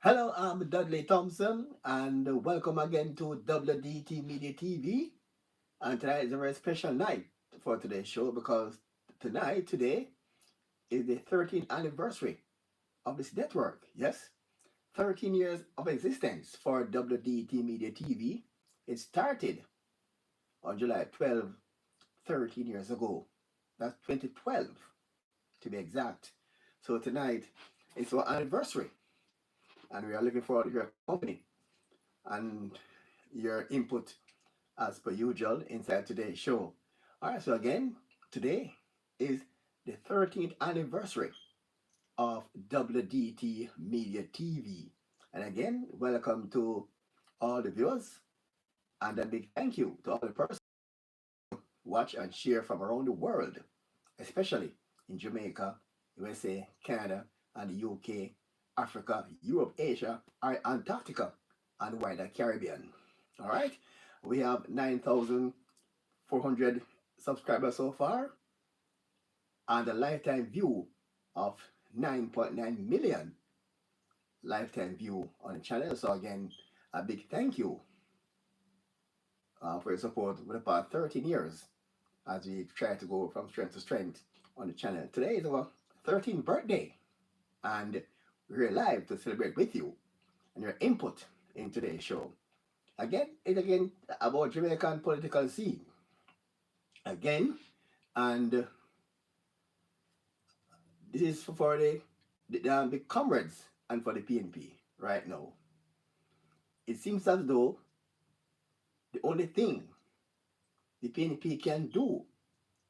Hello, I'm Dudley Thompson, and welcome again to WDT Media TV. And tonight is a very special night for today's show because today is the 13th anniversary of this network. Yes, 13 years of existence for WDT Media TV. It started on July 12th, 13 years ago. That's 2012 to be exact. So tonight is our anniversary, and we are looking forward to your company and your input as per usual inside today's show. All right, so again, today is the 13th anniversary of WDT Media TV. And again, welcome to all the viewers, and a big thank you to all the persons who watch and share from around the world, especially in Jamaica, USA, Canada, and the UK, Africa, Europe, Asia, Antarctica, and wider Caribbean. All right, we have 9,400 subscribers so far, and a lifetime view of 9.9 million lifetime view on the channel. So again, a big thank you for your support over the past 13 years as we try to go from strength to strength on the channel. Today is our 13th birthday, and we're live to celebrate with you and your input in today's show. Again, it's again about Jamaican political scene. Again, and this is for the comrades and for the PNP right now. It seems as though the only thing the PNP can do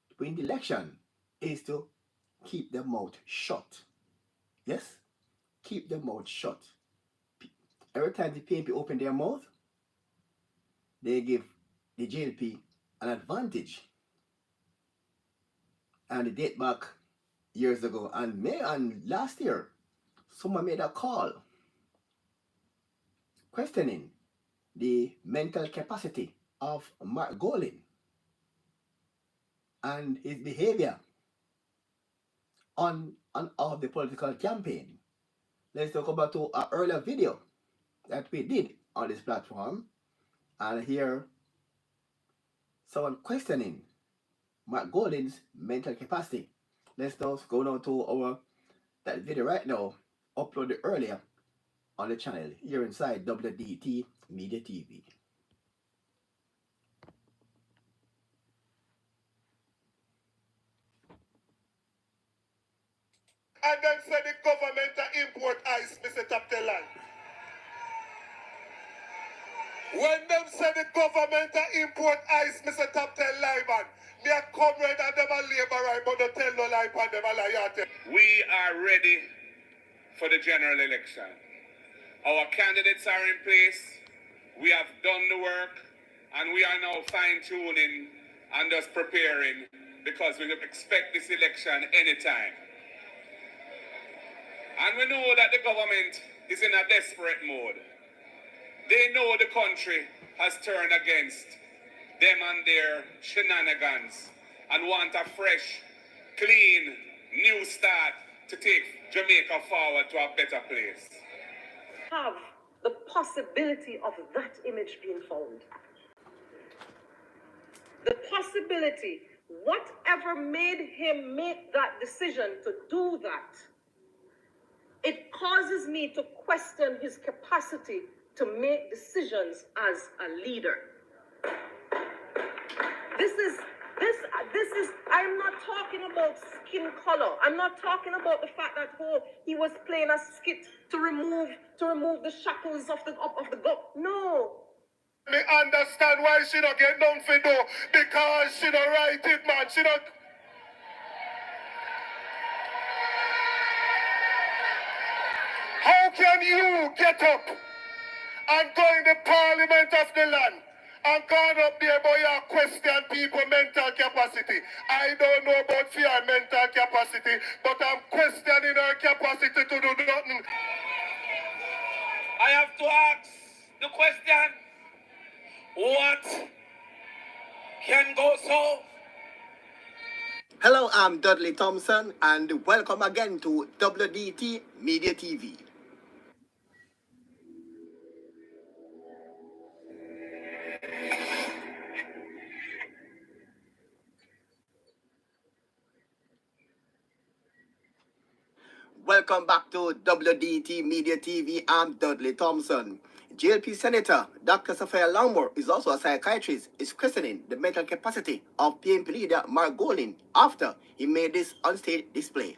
to win the election is to keep their mouth shut. Yes? Keep their mouth shut. Every time the PNP open their mouth, they give the JLP an advantage. And the date back years ago and last year, someone made a call questioning the mental capacity of Mark Golin and his behavior on and off the political campaign. Let's talk about to an earlier video that we did on this platform, and hear someone questioning Mark Golin's mental capacity. Let's now go down to that video right now, uploaded earlier on the channel here inside WDT Media TV. And then say the government to import ice, Mr. Top the line. When them say the government to import ice, Mr. Top the line, man, me a comrade and them a labor right, but don't tell no lie and them a lie. We are ready for the general election. Our candidates are in place. We have done the work, and we are now fine-tuning and just preparing, because we expect this election anytime. And we know that the government is in a desperate mode. They know the country has turned against them and their shenanigans and want a fresh, clean, new start to take Jamaica forward to a better place. Have the possibility of that image being found. The possibility, whatever made him make that decision to do that, it causes me to question his capacity to make decisions as a leader. I'm not talking about skin color. I'm not talking about the fact that he was playing a skit to remove the shackles of the gut. No. Me understand why she don't get none for do, because she don't write it, man. She don't. How can you get up and go in the parliament of the land and gone up there boy and question people mental capacity? I don't know about fear mental capacity, but I'm questioning her capacity to do nothing. I have to ask the question, what can go so? Hello, I'm Dudley Thompson, and welcome again to WDT Media TV. Welcome back to WDT Media TV. I'm Dudley Thompson. JLP Senator Dr. Sophia Longmore is also a psychiatrist, is questioning the mental capacity of PNP leader Mark Golding after he made this onstage display.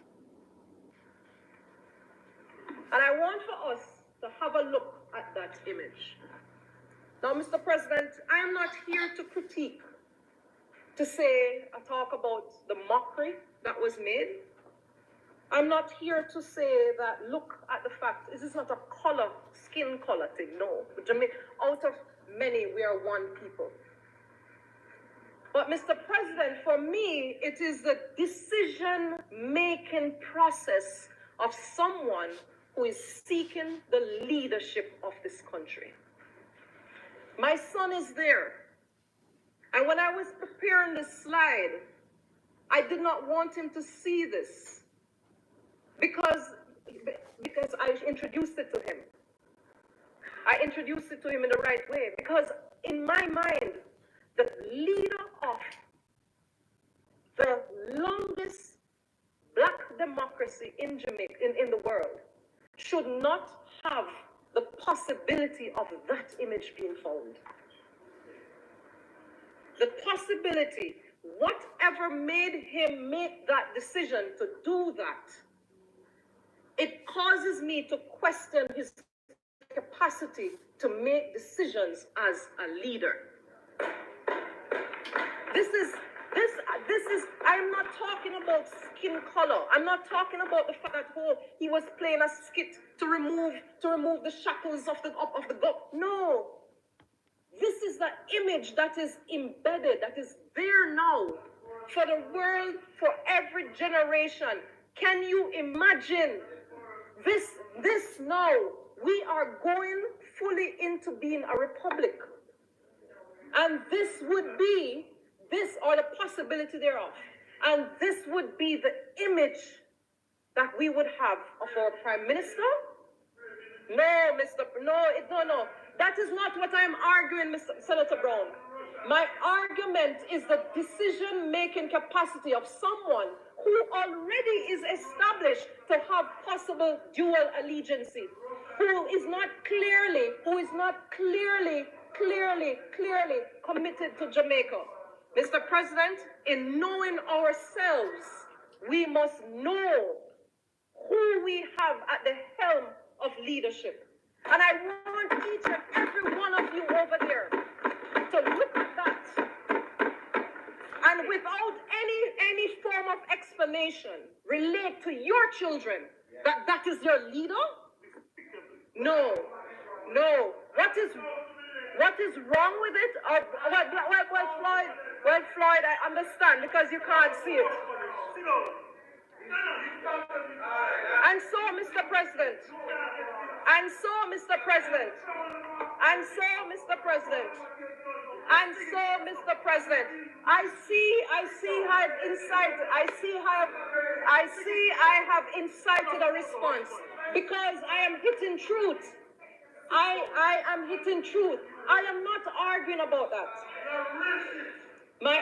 And I want for us to have a look at that image. Now, Mr. President, I am not here to critique, to say, talk about the mockery that was made. I'm not here to say that, look at the fact, this is not a color, skin color thing, no. Out of many, we are one people. But Mr. President, for me, it is the decision-making process of someone who is seeking the leadership of this country. My son is there. And when I was preparing this slide, I did not want him to see this. Because I introduced it to him. I introduced it to him in the right way. Because in my mind, the leader of the longest black democracy in Jamaica, in the world, should not have the possibility of that image being found. The possibility, whatever made him make that decision to do that, it causes me to question his capacity to make decisions as a leader. I'm not talking about skin color. I'm not talking about the fact that he was playing a skit to remove the shackles of the God. No. This is the image that is embedded, that is there now for the world, for every generation. Can you imagine this now? We are going fully into being a republic. And this would be, or the possibility thereof, and this would be the image that we would have of our Prime Minister? No. That is not what I'm arguing, Mr. Senator Brown. My argument is the decision-making capacity of someone who already is established to have possible dual allegiance, who is not clearly committed to Jamaica. Mr. President, in knowing ourselves, we must know who we have at the helm of leadership. And I want each and every one of you over there to look at that. And without any form of explanation, relate to your children that is your leader? No. What is wrong with it? Well, Floyd, I understand because you can't see it. And so, Mr. President, I have incited a response because I am hitting truth. I am hitting truth. I am not arguing about that. My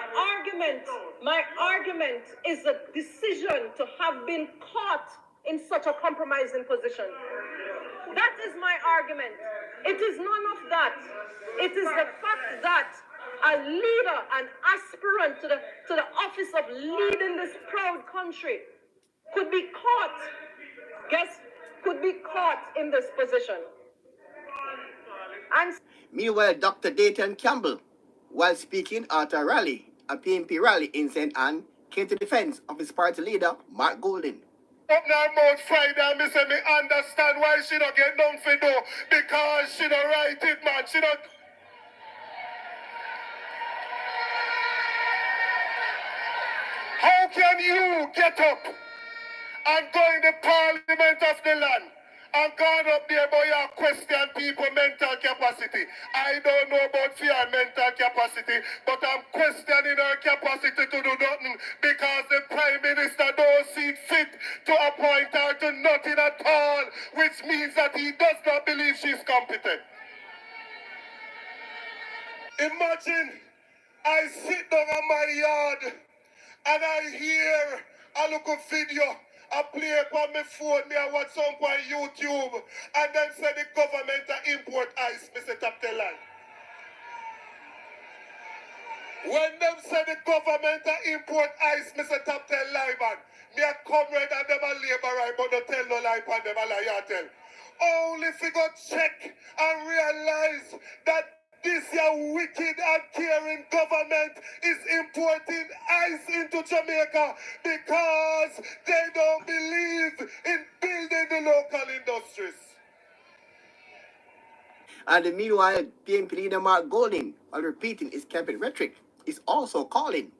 argument is the decision to have been caught in such a compromising position. That is my argument. It is none of that. It is the fact that a leader, an aspirant to the office of leading this proud country could be caught in this position. And meanwhile, Dr. Dayton Campbell, while speaking at a PNP rally in St. Anne, came to defense of his party leader, Mark Golding. Up now about Friday, and me say me understand why she don't get done for do, because she don't write it, man. She don't. How can you get up and go in the parliament of the land and gone up there boy and question people mental capacity? I don't know about fear mental capacity, but I'm questioning her capacity to do nothing because the Prime Minister don't see fit to appoint her to nothing at all, which means that he does not believe she's competent. Imagine I sit down on my yard and I hear a little video I play it on my phone, me I watch some on YouTube, and then say the government import ice, me say top the line. When them say the government import ice, me say top 10 lie, man. Me a comrade and them a labor right, but don't tell no lie pan them a lie, you tell. Only if you go check and realize that this your wicked and caring government is importing ice into Jamaica because they don't believe in building the local industries. And meanwhile, PNP leader Mark Golding, while repeating his campaign rhetoric, is also calling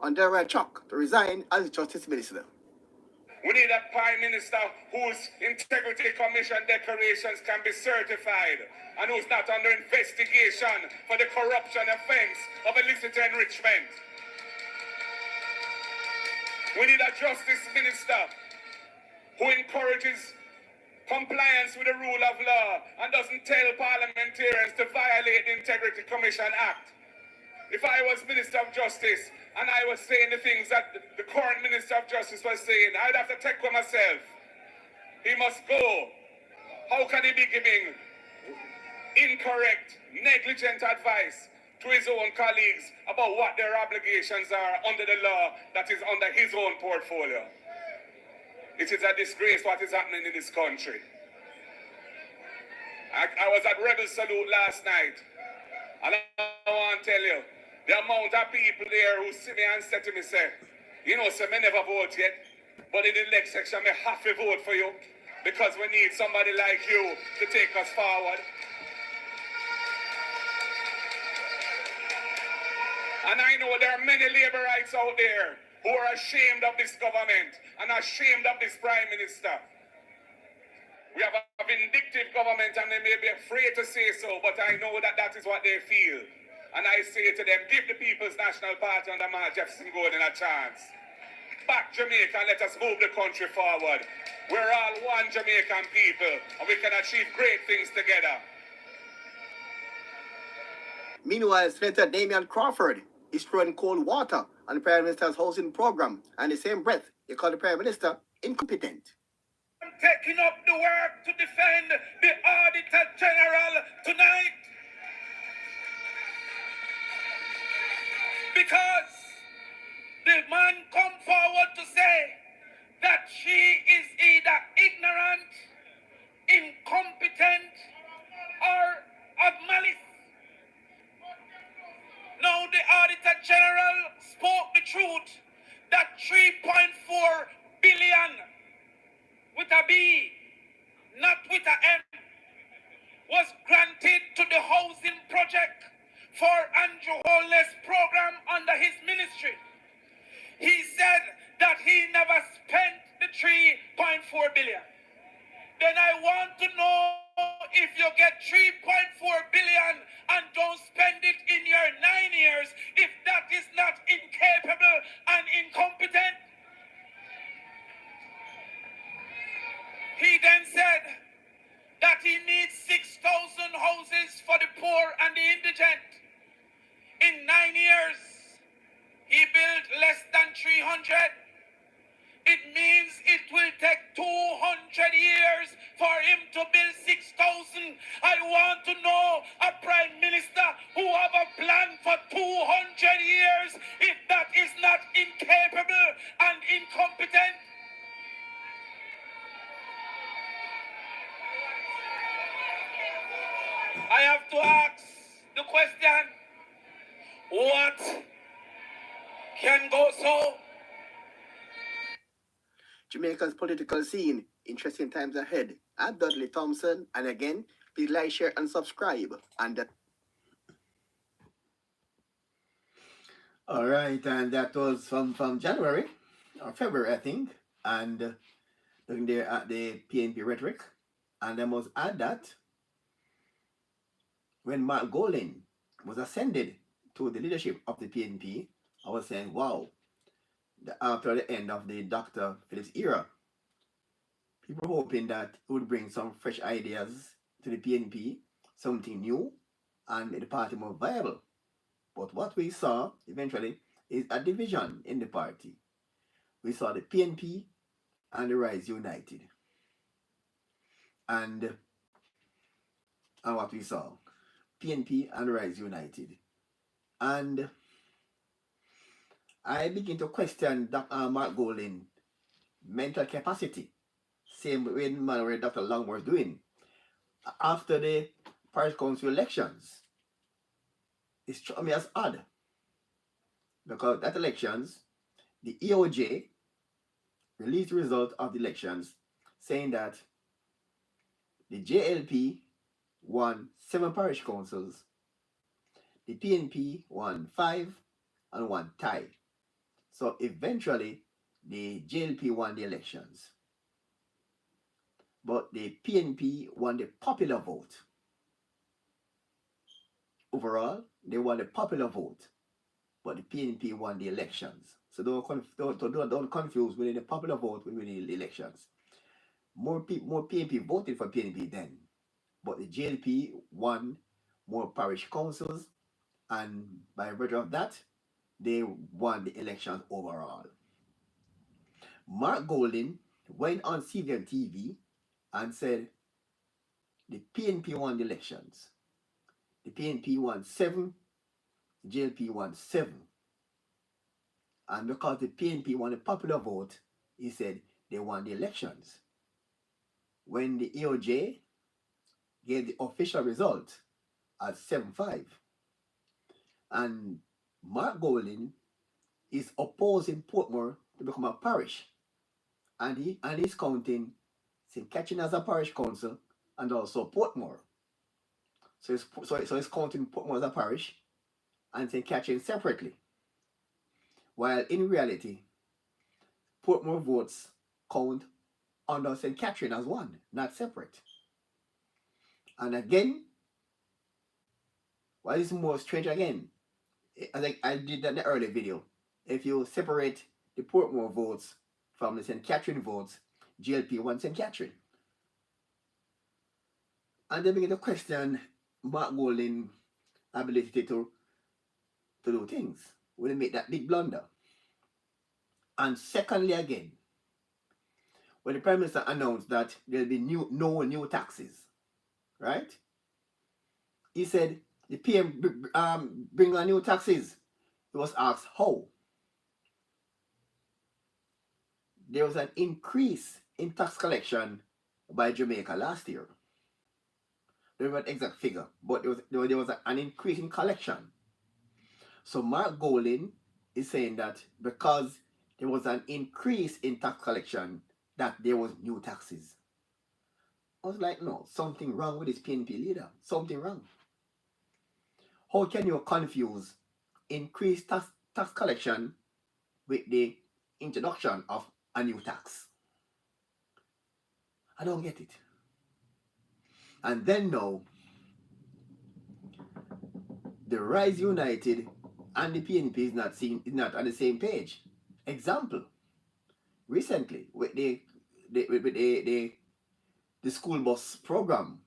on Delaware Chuck to resign as Justice Minister. We need a Prime Minister whose Integrity Commission declarations can be certified and who's not under investigation for the corruption offense of illicit enrichment. We need a Justice Minister who encourages compliance with the rule of law and doesn't tell parliamentarians to violate the Integrity Commission Act. If I was Minister of Justice and I was saying the things that the current Minister of Justice was saying, I'd have to take for myself. He must go. How can he be giving incorrect, negligent advice to his own colleagues about what their obligations are under the law that is under his own portfolio? It is a disgrace what is happening in this country. I was at Rebel Salute last night, and I want to tell you, the amount of people there who see me and say to me, say, you know, say, me never vote yet, but in the next section, me have to vote for you because we need somebody like you to take us forward. And I know there are many laborites out there who are ashamed of this government and ashamed of this Prime Minister. We have a vindictive government and they may be afraid to say so, but I know that that is what they feel. And I say to them, give the People's National Party under Mark Jefferson Gordon a chance. Back Jamaica and let us move the country forward. We're all one Jamaican people and we can achieve great things together. Meanwhile, Senator Damian Crawford is throwing cold water on the Prime Minister's housing program, and in the same breath, he called the Prime Minister incompetent. I'm taking up the work to defend the Auditor General tonight. Because the man come forward to say that she is either ignorant, incompetent, or of malice. Now the Auditor General spoke the truth that 3.4 billion with a B, not with a M, was granted to the housing project for Andrew Holness program under his ministry. He said that he never spent the 3.4 billion. Then I want to know if you get 3.4 billion and don't spend it in your 9 years, if that is not incapable and incompetent. He then said that he needs 6,000 houses for the poor and the indigent. In 9 years, he built less than 300. It means it will take 200 years for him to build 6,000. I want to know a Prime Minister who have a plan for 200 years, if that is not incapable and incompetent. I have to ask the question, what can go so? Jamaica's political scene, interesting times ahead. I'm Dudley Thompson, and again, please like, share, and subscribe. All right, and that was from January or February, I think, and looking there at the PNP rhetoric, and I must add that when Mark Golding was ascended to the leadership of the PNP, I was saying, wow, after the end of the Dr. Phillips era, people were hoping that it would bring some fresh ideas to the PNP, something new, and make the party more viable. But what we saw eventually is a division in the party. We saw the PNP and the Rise United. And what we saw, PNP and Rise United. And I begin to question Mark Golding mental capacity. Same way where Dr. Long was doing. After the Parish Council elections, it struck me as odd. Because that elections, the EOJ released the result of the elections saying that the JLP won 7 parish councils, the PNP won 5, and 1 tie. So eventually, the JLP won the elections. But the PNP won the popular vote. Overall, they won the popular vote, but the PNP won the elections. So don't confuse within the popular vote with the elections. More PNP voted for PNP then, but the JLP won more parish councils, and by virtue of that, they won the elections overall. Mark Golding went on CVM TV and said the PNP won the elections. The PNP won 7, the JLP won 7. And because the PNP won the popular vote, he said they won the elections. When the EOJ gave the official result at 7-5, and Mark Golding is opposing Portmore to become a parish, and he's counting St. Catherine as a parish council and also Portmore. So he's counting Portmore as a parish and St. Catherine separately. While in reality, Portmore votes count under St. Catherine as one, not separate. And again, what is more strange again, as I did that in the earlier video, if you separate the Portmore votes from the St. Catherine votes, JLP won St. Catherine. And they begin to question Mark Golding's ability to do things when they make that big blunder. And secondly again, when the Prime Minister announced that there will be no new taxes, right? He said the PM bring on new taxes. He was asked how. There was an increase in tax collection by Jamaica last year. There was an exact figure, but there was an increase in collection. So Mark Golding is saying that because there was an increase in tax collection, that there was new taxes. I was like, no, something wrong with this PNP leader. Something wrong. How can you confuse increased tax collection with the introduction of a new tax? I don't get it. And then now, the Rise United and the PNP is not on the same page. Example, recently with the school bus program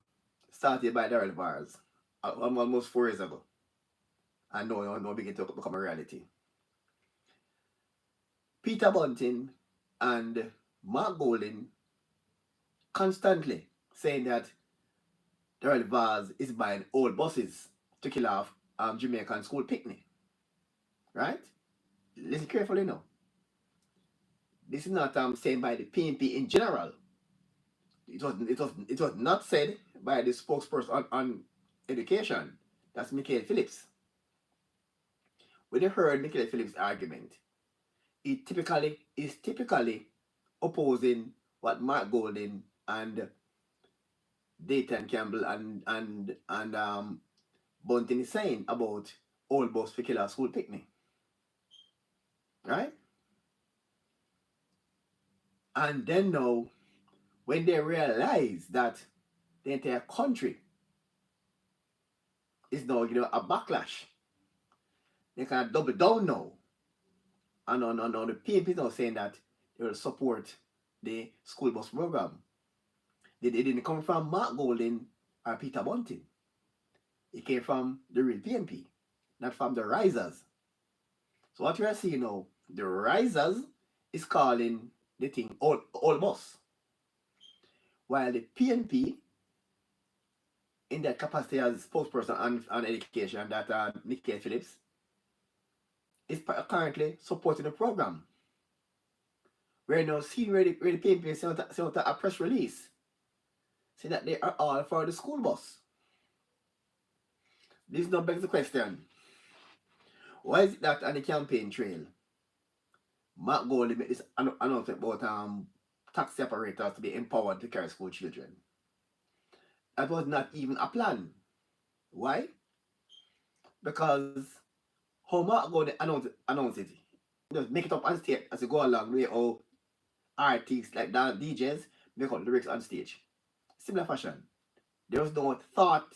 started by Daryl Vars almost 4 years ago, and now begin to become a reality. Peter Bunting and Mark Golding constantly saying that Daryl Vars is buying old buses to kill off Jamaican school picnic. Right? Listen carefully now. This is not said by the PNP in general. It was not said by the spokesperson on education. That's Michael Phillips. When you heard Michael Phillips' argument, he is typically opposing what Mark Golding and Dayton Campbell and Bunting is saying about old bus for killer school picnic. Right? And then now, when they realize that the entire country is now a backlash, they can double down now. And on the PNP is now saying that they will support the school bus program. They didn't come from Mark Golding or Peter Bunting. It came from the real PNP, not from the risers. So what we are seeing now, the risers is calling the thing all boss. While the PNP, in their capacity as spokesperson on education, that Nikkei Phillips, is currently supporting the program. We're now seeing where the PNP sent out a press release saying that they are all for the school bus. This now begs the question: why is it that on the campaign trail, Mark Goldie made this announcement about taxi operators to be empowered to carry school children? That was not even a plan. Why? Because how Mark Goldie announce it, just make it up on stage as you go along, the way how artists like that DJs make up lyrics on stage. Similar fashion. There was no thought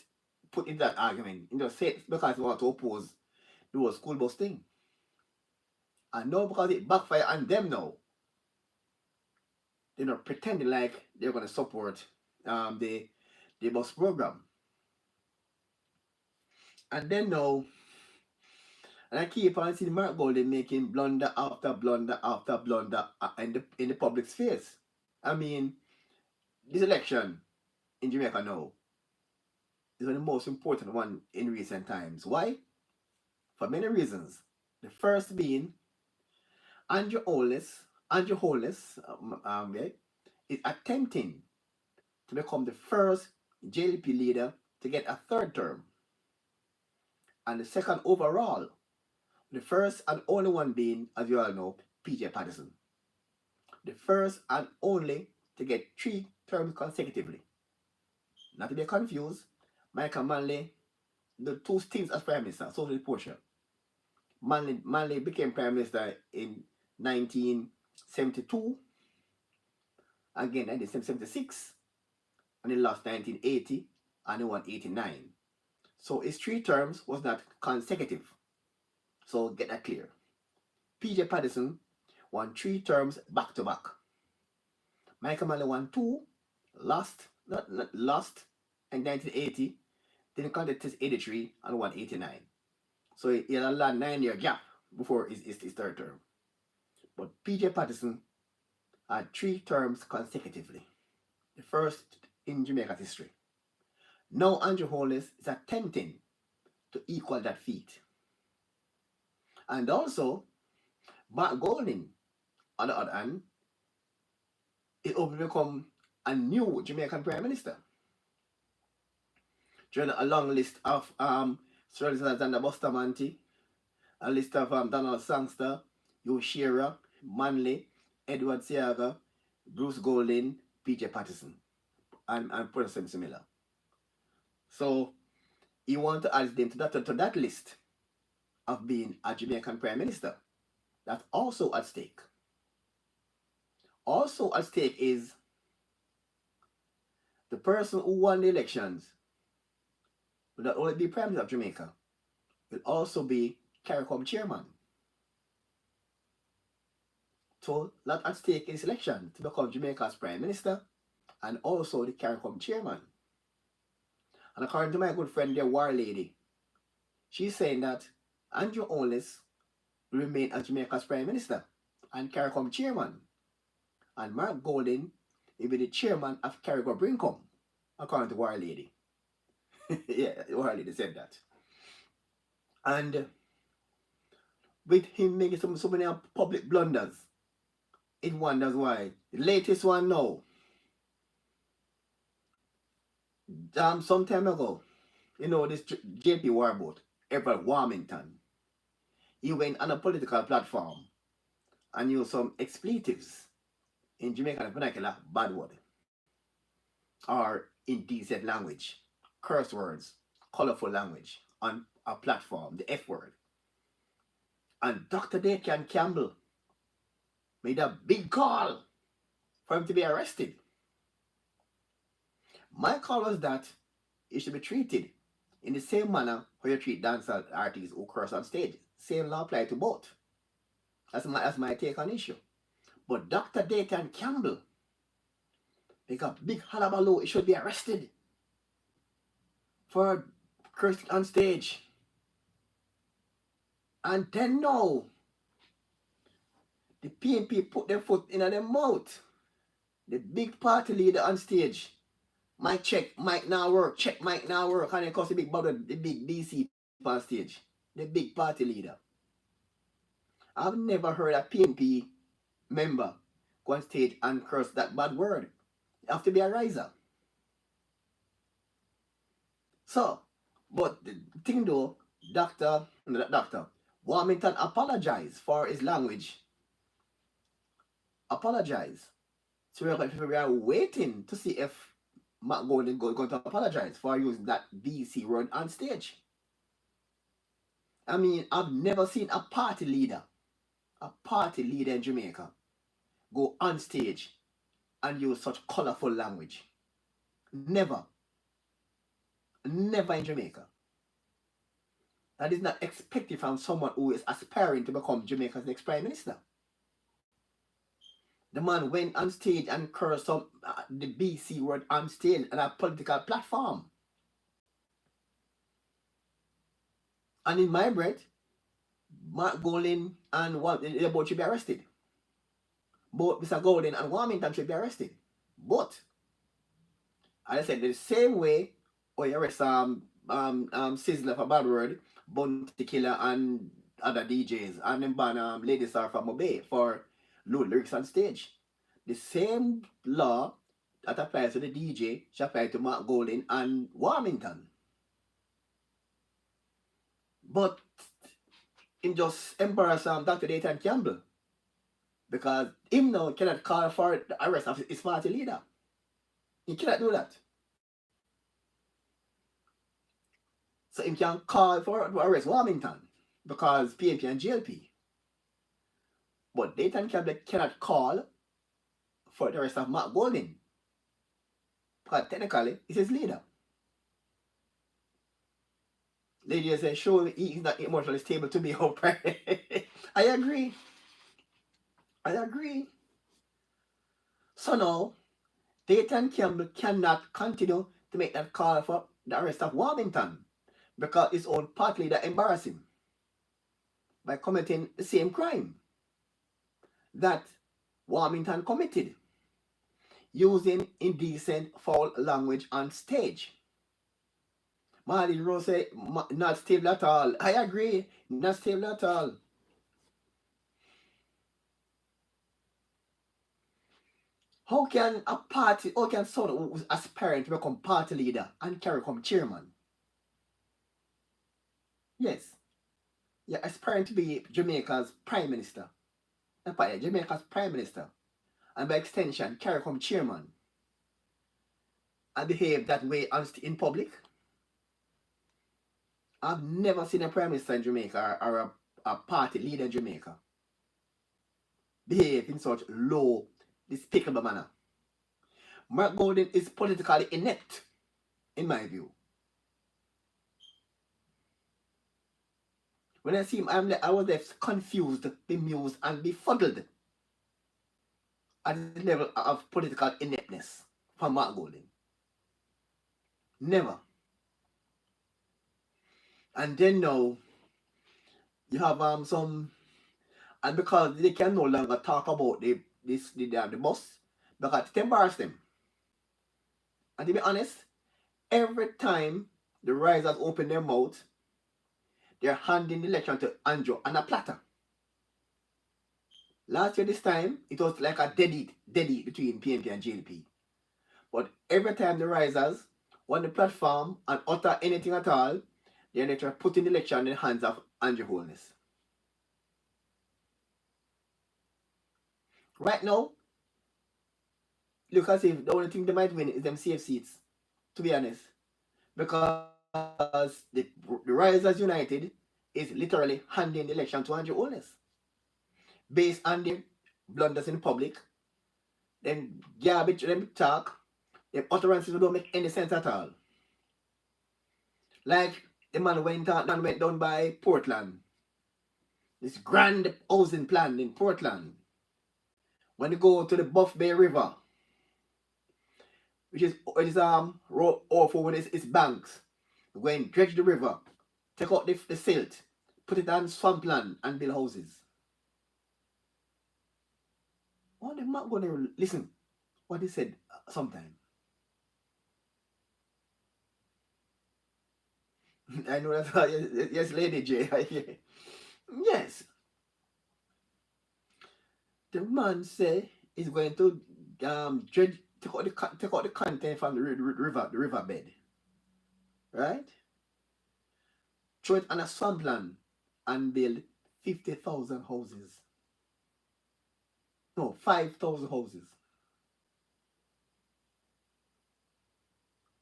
put in that argument. You just say it because you want to oppose the whole school bus thing. And now because it backfire on them now, they're not pretending like they're going to support the bus program. And then now, and I keep on seeing Mark Goldie making blunder after blunder after blunder in the public's face. I mean, this election in Jamaica now is one of the most important one in recent times. Why? For many reasons. The first being Andrew Holness is attempting to become the first JLP leader to get a third term, and the second overall. The first and only one being, as you all know, PJ Patterson. The first and only to get 3 terms consecutively. Not to be confused, Michael Manley, the 2 stints as Prime Minister, so did Portia. Manley became Prime Minister in 1972, again 1976, and he lost 1980, and he won 89. So his 3 terms was not consecutive. So get that clear. PJ Patterson won 3 terms back to back. Michael Manley won 2, lost in 1980, then contested 83 and won 89. So he had a long 9-year gap before his third term. But PJ Patterson had 3 terms consecutively, the first in Jamaica's history. Now Andrew Holness is attempting to equal that feat. And also, Mark Golding, on the other hand, is hoping to become a new Jamaican Prime Minister. Join a long list of Sir Alexander Bustamante, a list of Donald Sangster, Hugh Shearer, Manley, Edward Seaga, Bruce Golding, PJ Patterson, and President similar. So he wants to add them to that list of being a Jamaican Prime Minister. That's also at stake. Also at stake is the person who won the elections will not only be Prime Minister of Jamaica, will also be CARICOM chairman. So that at stake in this election to become Jamaica's Prime Minister and also the CARICOM chairman. And according to my good friend, the War Lady, she's saying that Andrew Holness will remain as Jamaica's Prime Minister and CARICOM chairman. And Mark Golding will be the chairman of CARICOM Brincom, according to War Lady. Yeah, War Lady said that. And with him making so many public blunders, it wonders why. The latest one now, some time ago, this JP Warboat, Everett Warmington, he went on a political platform and used some expletives in Jamaican vernacular, bad word, or indecent language, curse words, colorful language on a platform, the F word. And Dr. Dakian Campbell made a big call for him to be arrested. My call was that he should be treated in the same manner how you treat dancehall artists who curse on stage. Same law apply to both. That's my take on the issue. But Dr. Dakian Campbell make a big hullabaloo. He should be arrested for cursing on stage. And then now, the PNP put their foot in their mouth. The big party leader on stage. Mic check, mic now work, check mic now work. And of course the big brother, the big DC on stage. The big party leader. I've never heard a PNP member go on stage and curse that bad word. You have to be a riser. So, but the thing though, Warmington apologized for his language. Apologize. So we are waiting to see if Matt Golden going to apologize for using that BC word on stage. I mean, I've never seen a party leader in Jamaica, go on stage and use such colorful language. Never. Never in Jamaica. That is not expected from someone who is aspiring to become Jamaica's next Prime Minister. The man went on stage and cursed the BC word on stage on a political platform. And in my breath, Mark Golden and they both should be arrested. Both Mr. Golden and Warmington should be arrested. But, as I said, the same way or you arrest Sizzler for bad word, Bounty Killer and other DJs, and then ban Lady Star from Obey for load lyrics on stage. The same law that applies to the DJ should apply to Mark Golden and Warmington. But him just embarrass Dr. Dayton Campbell because him now cannot call for the arrest of his party leader. He cannot do that. So he can call for to arrest Warmington because PNP and GLP. But Dayton Campbell cannot call for the arrest of Mark Golden because technically he's his leader. Lady says, sure, he is not emotionally stable to be upright. I agree. So now, Dayton Campbell cannot continue to make that call for the arrest of Warmington because his own party leader embarrassed him by committing the same crime that Warmington committed, using indecent, foul language on stage. Marley Rose said, not stable at all. I agree, not stable at all. How can someone who's aspiring to become party leader and carry come chairman? Yes, you're aspiring to be Jamaica's Prime Minister. Jamaica's Prime Minister. And by extension, carry come chairman. And behave that way in public. I've never seen a Prime Minister in Jamaica or a party leader in Jamaica behave in such low, despicable manner. Mark Golden is politically inept, in my view. When I see him, I was left confused, bemused, and befuddled at the level of political ineptness from Mark Golden. Never. And then now, you have some, and because they can no longer talk about the bus, because it embarrassed them. And to be honest, every time the risers open their mouth, they're handing the election to Andrew on a platter. Last year this time, it was like a dead eat between PNP and GLP. But every time the risers on the platform and utter anything at all, they're later putting the election in the hands of Andrew Holness. Right now, look as if the only thing they might win is them safe seats, to be honest. Because the Risers United is literally handing the election to Andrew Holness. Based on the blunders in public, then garbage, them talk, them utterances don't make any sense at all. Like the man went down by Portland. This grand housing plan in Portland. When you go to the Buff Bay River, which is awful when it's banks, go and dredge the river, take out the silt, put it on swampland and build houses. On the map, gonna listen what he said sometime. I know that. Yes, Lady J. Yes, the man say he's going to dredge, take out the content from the the riverbed, right? Throw it on a swampland and build 50,000 houses. No, 5,000 houses.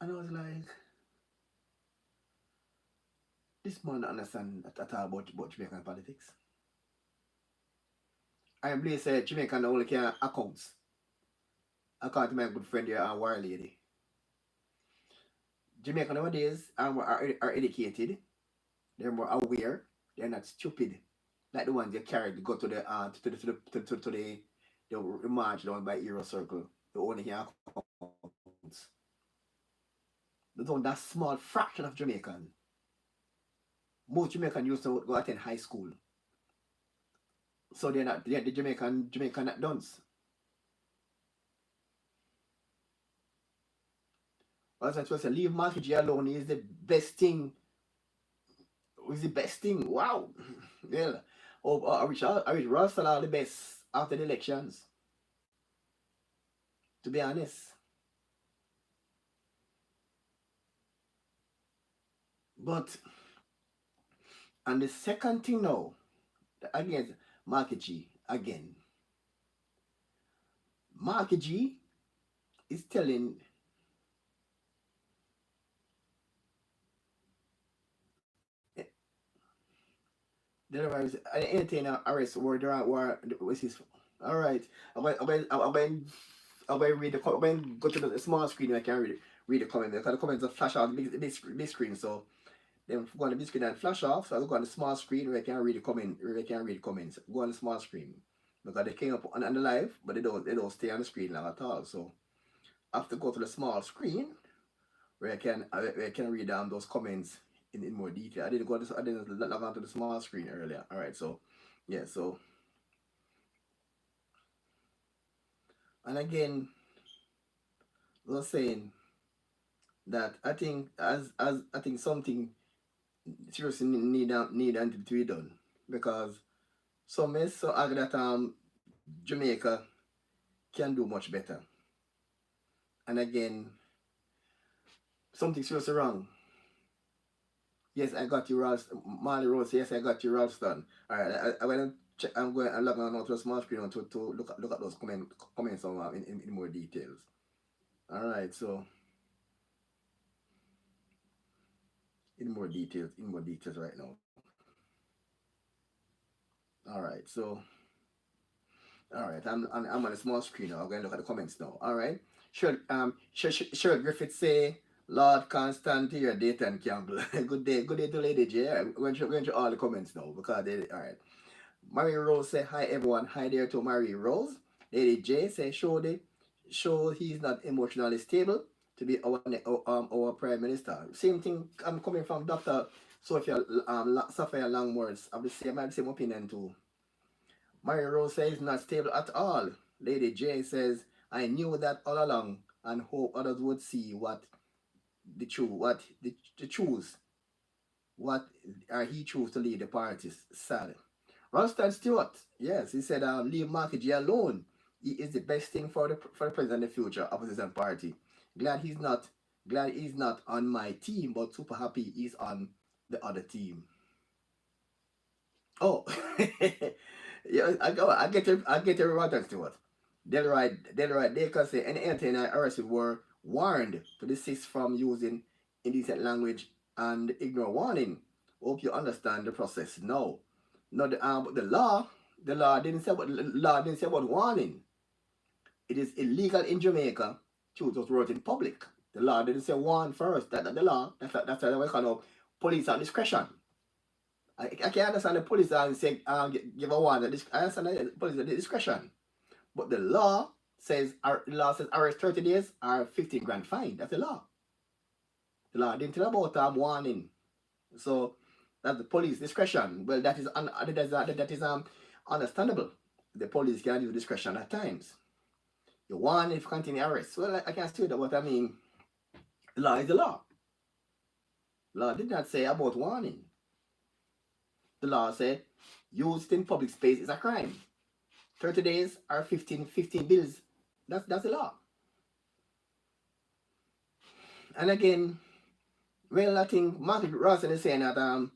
And I was like, this man understand at all about Jamaican politics. I believe say Jamaican only can accounts. According to my good friend here, a war lady. Jamaican nowadays are educated, they're more aware, they're not stupid. Like the ones you carry to go to the the march down by Euro Circle. The only here accounts. There's only that small fraction of Jamaican. Most Jamaican used to go attend high school. So they're the Jamaican not dunce. As I was saying, leave Marky G alone is the best thing. Is the best thing. Wow. Yeah. I wish Russell all the best after the elections. To be honest. But and the second thing now, again, Marky G again. Marky G is telling the entertainer arrest war was his. All right, I'm going to read the. I'm going to go to the small screen. I can read the comments because the comments are flash out the big screen. So then go on the big screen and flash off. So I go on the small screen where I can read the comment. Where I can read comments. Go on the small screen because they came up on the live, but they don't stay on the screen long at all. So I have to go to the small screen where I can read down those comments in more detail. I didn't log on to the small screen earlier. All right, so yeah, so and again, I was saying that I think as I think something seriously need to be done because some is so argue that Jamaica can do much better. And again, something seriously wrong. Yes, I got you, Ralston. Marley Rose. Yes, I got you, Ralston. All right, I'm going to check. I'm going to log on to a small screen to look at those comments in more details. All right, so in more details right now. All right, so all right, I'm on a small screen now. I'm going to look at the comments now. All right, sure. Sure. Griffith say, Lord Constant here, Dayton Campbell. Good day to Lady J. We're going to all the comments now because they all right. Mary Rose say hi everyone. Hi there to Mary Rose. Lady J say show he's not emotionally stable to be our Prime Minister. Same thing. I'm coming from Dr. Sophia Longworth. I have the same opinion too. Mary Rose says not stable at all. Lady J says I knew that all along and hope others would see what he choose to lead the parties. Sad. Ronstan Stewart, yes, he said leave Marky G alone. He is the best thing for the president in the future opposition party. Glad he's not on my team, but super happy he's on the other team. Oh, yeah, I get it, Ronstan Stewart. Delroy, they can say any entertainer arrested were warned to desist from using indecent language and ignore warning. Hope you understand the process now. No, the law didn't say about warning. It is illegal in Jamaica to just wrote in public. The law didn't say warn first. That's the law. That's what we call police at discretion. I can't understand the police and say give a warning. I understand the police at discretion. But the law says arrest 30 days or 15 grand fine. That's the law. The law didn't tell about warning. So that's the police discretion. Well, that is understandable. The police can use discretion at times. You warn if you continue arrest. Well, I can see that, but I mean, law is the law. Law did not say about warning. The law said use it in public space is a crime. 30 days or 15 bills. That's the law. And again, well, I think Mark Rawson is saying that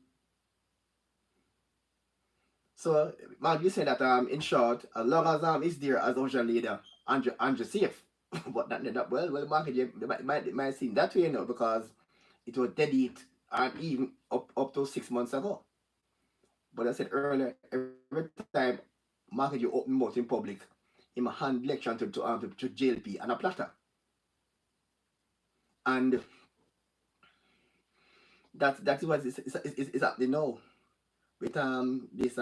so Mark, you said that in short, as long as is there as official leader, Andrew safe. But that well, Mark, it might seem that way, because it was dead it and even up to 6 months ago. But I said earlier, every time Mark you open mouth in public, him hand lecture to JLP and a platter. And that is what is happening now with this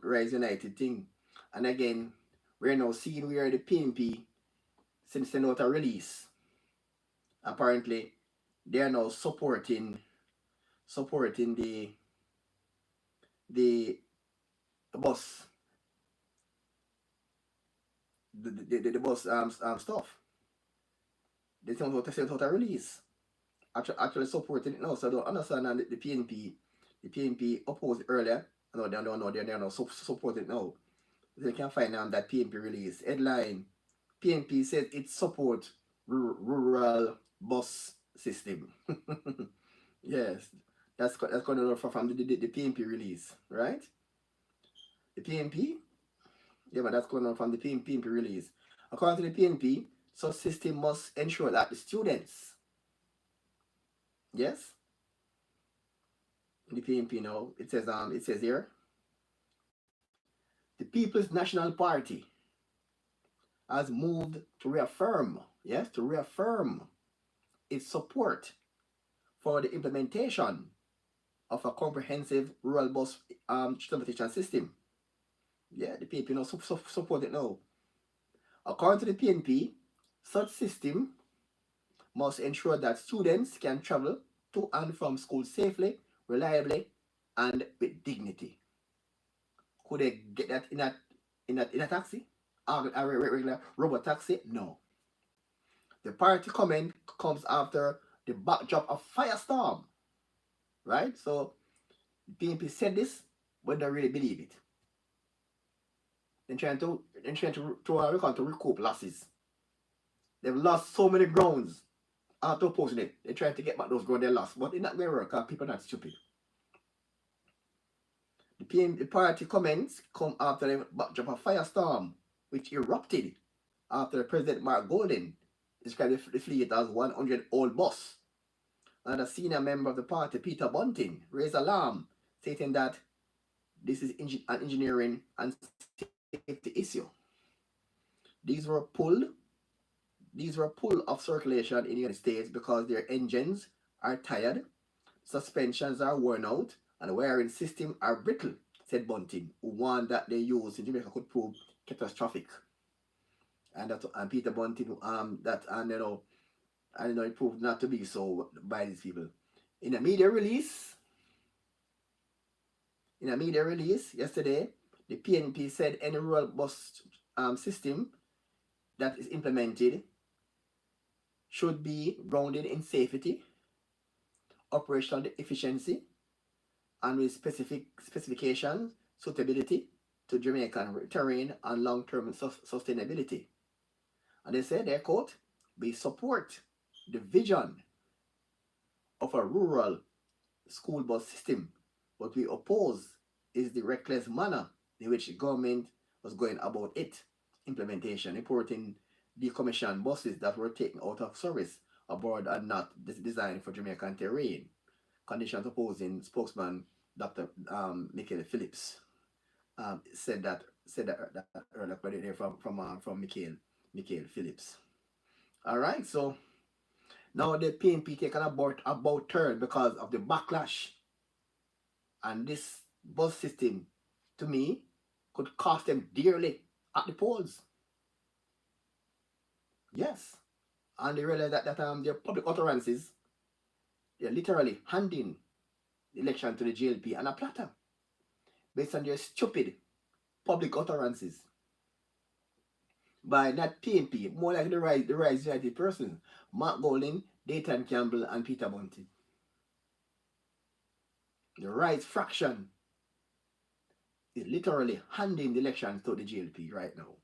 Rise United thing. And again, we're now seeing where the PNP send out a release. Apparently, they are now supporting the bus the bus stuff. They send out a release. Actually supporting it now. So I don't understand that the PNP opposed earlier. No, they're not supporting it now. They can find that PNP release. Headline: PNP says it support rural bus system. Yes, that's going to from the PNP release, right? The PNP, yeah, but that's going on from the PNP release. According to the PNP, such system must ensure that the students, yes, the PNP now, it says here, the People's National Party has moved to reaffirm its support for the implementation of a comprehensive rural bus transportation system. Yeah, the PNP now support it now. According to the PNP, such system must ensure that students can travel to and from school safely, reliably, and with dignity. Could they get that in a taxi? A regular robot taxi? No. The party comment comes after the backdrop of firestorm. Right? So the PNP said this, but they really believe it. They're trying to recoup losses. They've lost so many grounds after opposing it. They're trying to get back those grounds they lost, but it's not going to work because people are not stupid. The party comments come after the backdrop of firestorm, which erupted after President Mark Golden described the fleet as 100-old bus. And a senior member of the party, Peter Bunting, raised alarm, stating that this is an engineering and safety issue. These were pulled off circulation in the United States because their engines are tired, suspensions are worn out, and the wiring system are brittle, said Bunting, who warned that they use in Jamaica could prove catastrophic. And Peter Bunting it proved not to be so by these people. In a media release yesterday, the PNP said any rural bus system that is implemented should be grounded in safety, operational efficiency, and with specifications, suitability to Jamaican terrain and long-term sustainability. And they said, their quote, "We support the vision of a rural school bus system. What we oppose is the reckless manner in which the government was going about its implementation, importing decommissioned buses that were taken out of service aboard and not designed for Jamaican terrain. Conditions opposing spokesman Dr. Michael Phillips said that earlier from Michael Phillips. All right, so now the PNP taken about turn because of the backlash, and this bus system, to me, could cost them dearly at the polls. Yes, and they realize that their public utterances, they're literally handing the election to the JLP and a platter based on their stupid public utterances. by not PNP, more like the Rise United persons, Mark Golding, Dayton Campbell, and Peter Bunting. The Rise fraction is literally handing the elections to the GLP right now.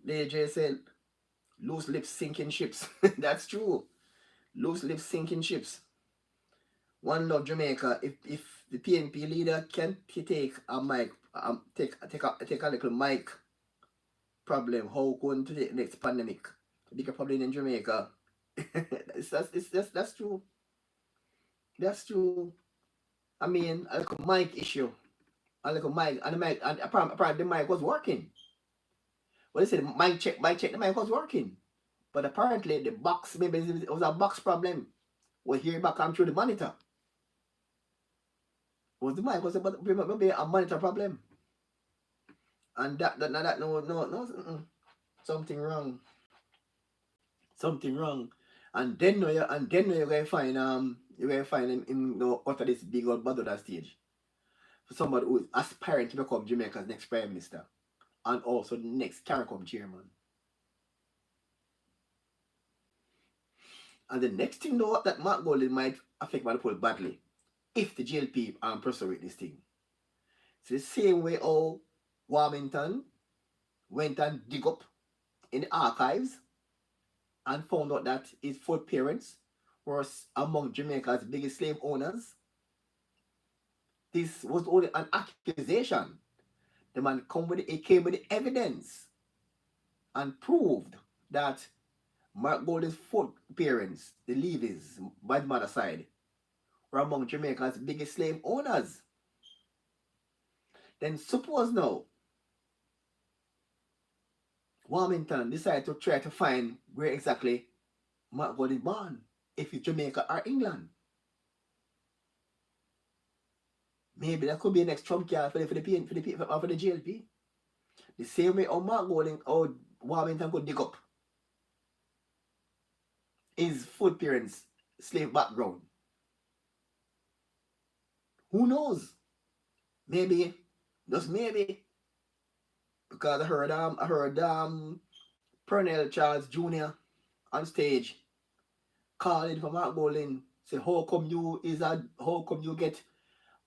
The AJ said, loose lips sinking ships. That's true. Loose lips sinking ships. One love Jamaica. If the PNP leader can take a mic, take a little mic problem, how going to the next pandemic? The bigger problem in Jamaica. That's true. That's true. I mean, a little mic issue. A little mic, and the mic, and apparently the mic was working. Well, they said mic check, the mic was working. But apparently the box, maybe it was a box problem. We'll hear it back come through the monitor. Was the mic was maybe a monitor problem? And that no, something wrong. Something wrong. And then you're gonna find him in out of this big old bother stage. For somebody who is aspiring to become Jamaica's next Prime Minister and also the next CARICOM chairman. And the next thing though that Mark Golding might affect Manipul badly if the GLP pursue with this thing. It's the same way how Warmington went and dig up in the archives and found out that his four parents were among Jamaica's biggest slave owners. This was only an accusation. The man came with the evidence and proved that Mark Golding's four parents, the Levies, by the mother's side, were among Jamaica's biggest slave owners. Then suppose now Warmington decided to try to find where exactly Mark Golding is born, if it's Jamaica or England. Maybe that could be the next trump card for the GLP. The same way how Mark Golding or Warmington could dig up his foot parents' slave background. Who knows? Maybe, just maybe. Because I heard Pernell Charles Jr. on stage calling for Mark Golding, say how come you get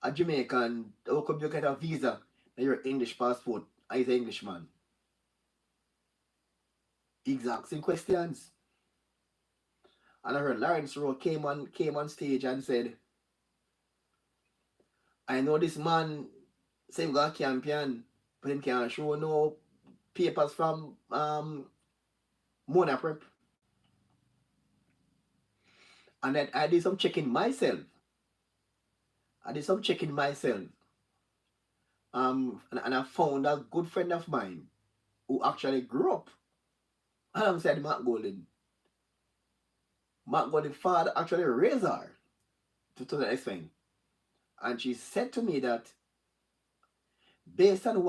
a Jamaican, how come you get a visa and your English passport and he's an Englishman? Exact same questions. And I heard Lawrence Rowe came on stage and said, I know this man say he got a champion, but him can't show no papers from Mona Prep. And then I did some checking myself. And I found a good friend of mine who actually grew up alongside Mark Golding. Mark Golding's father actually raised her to the extent. And she said to me that based on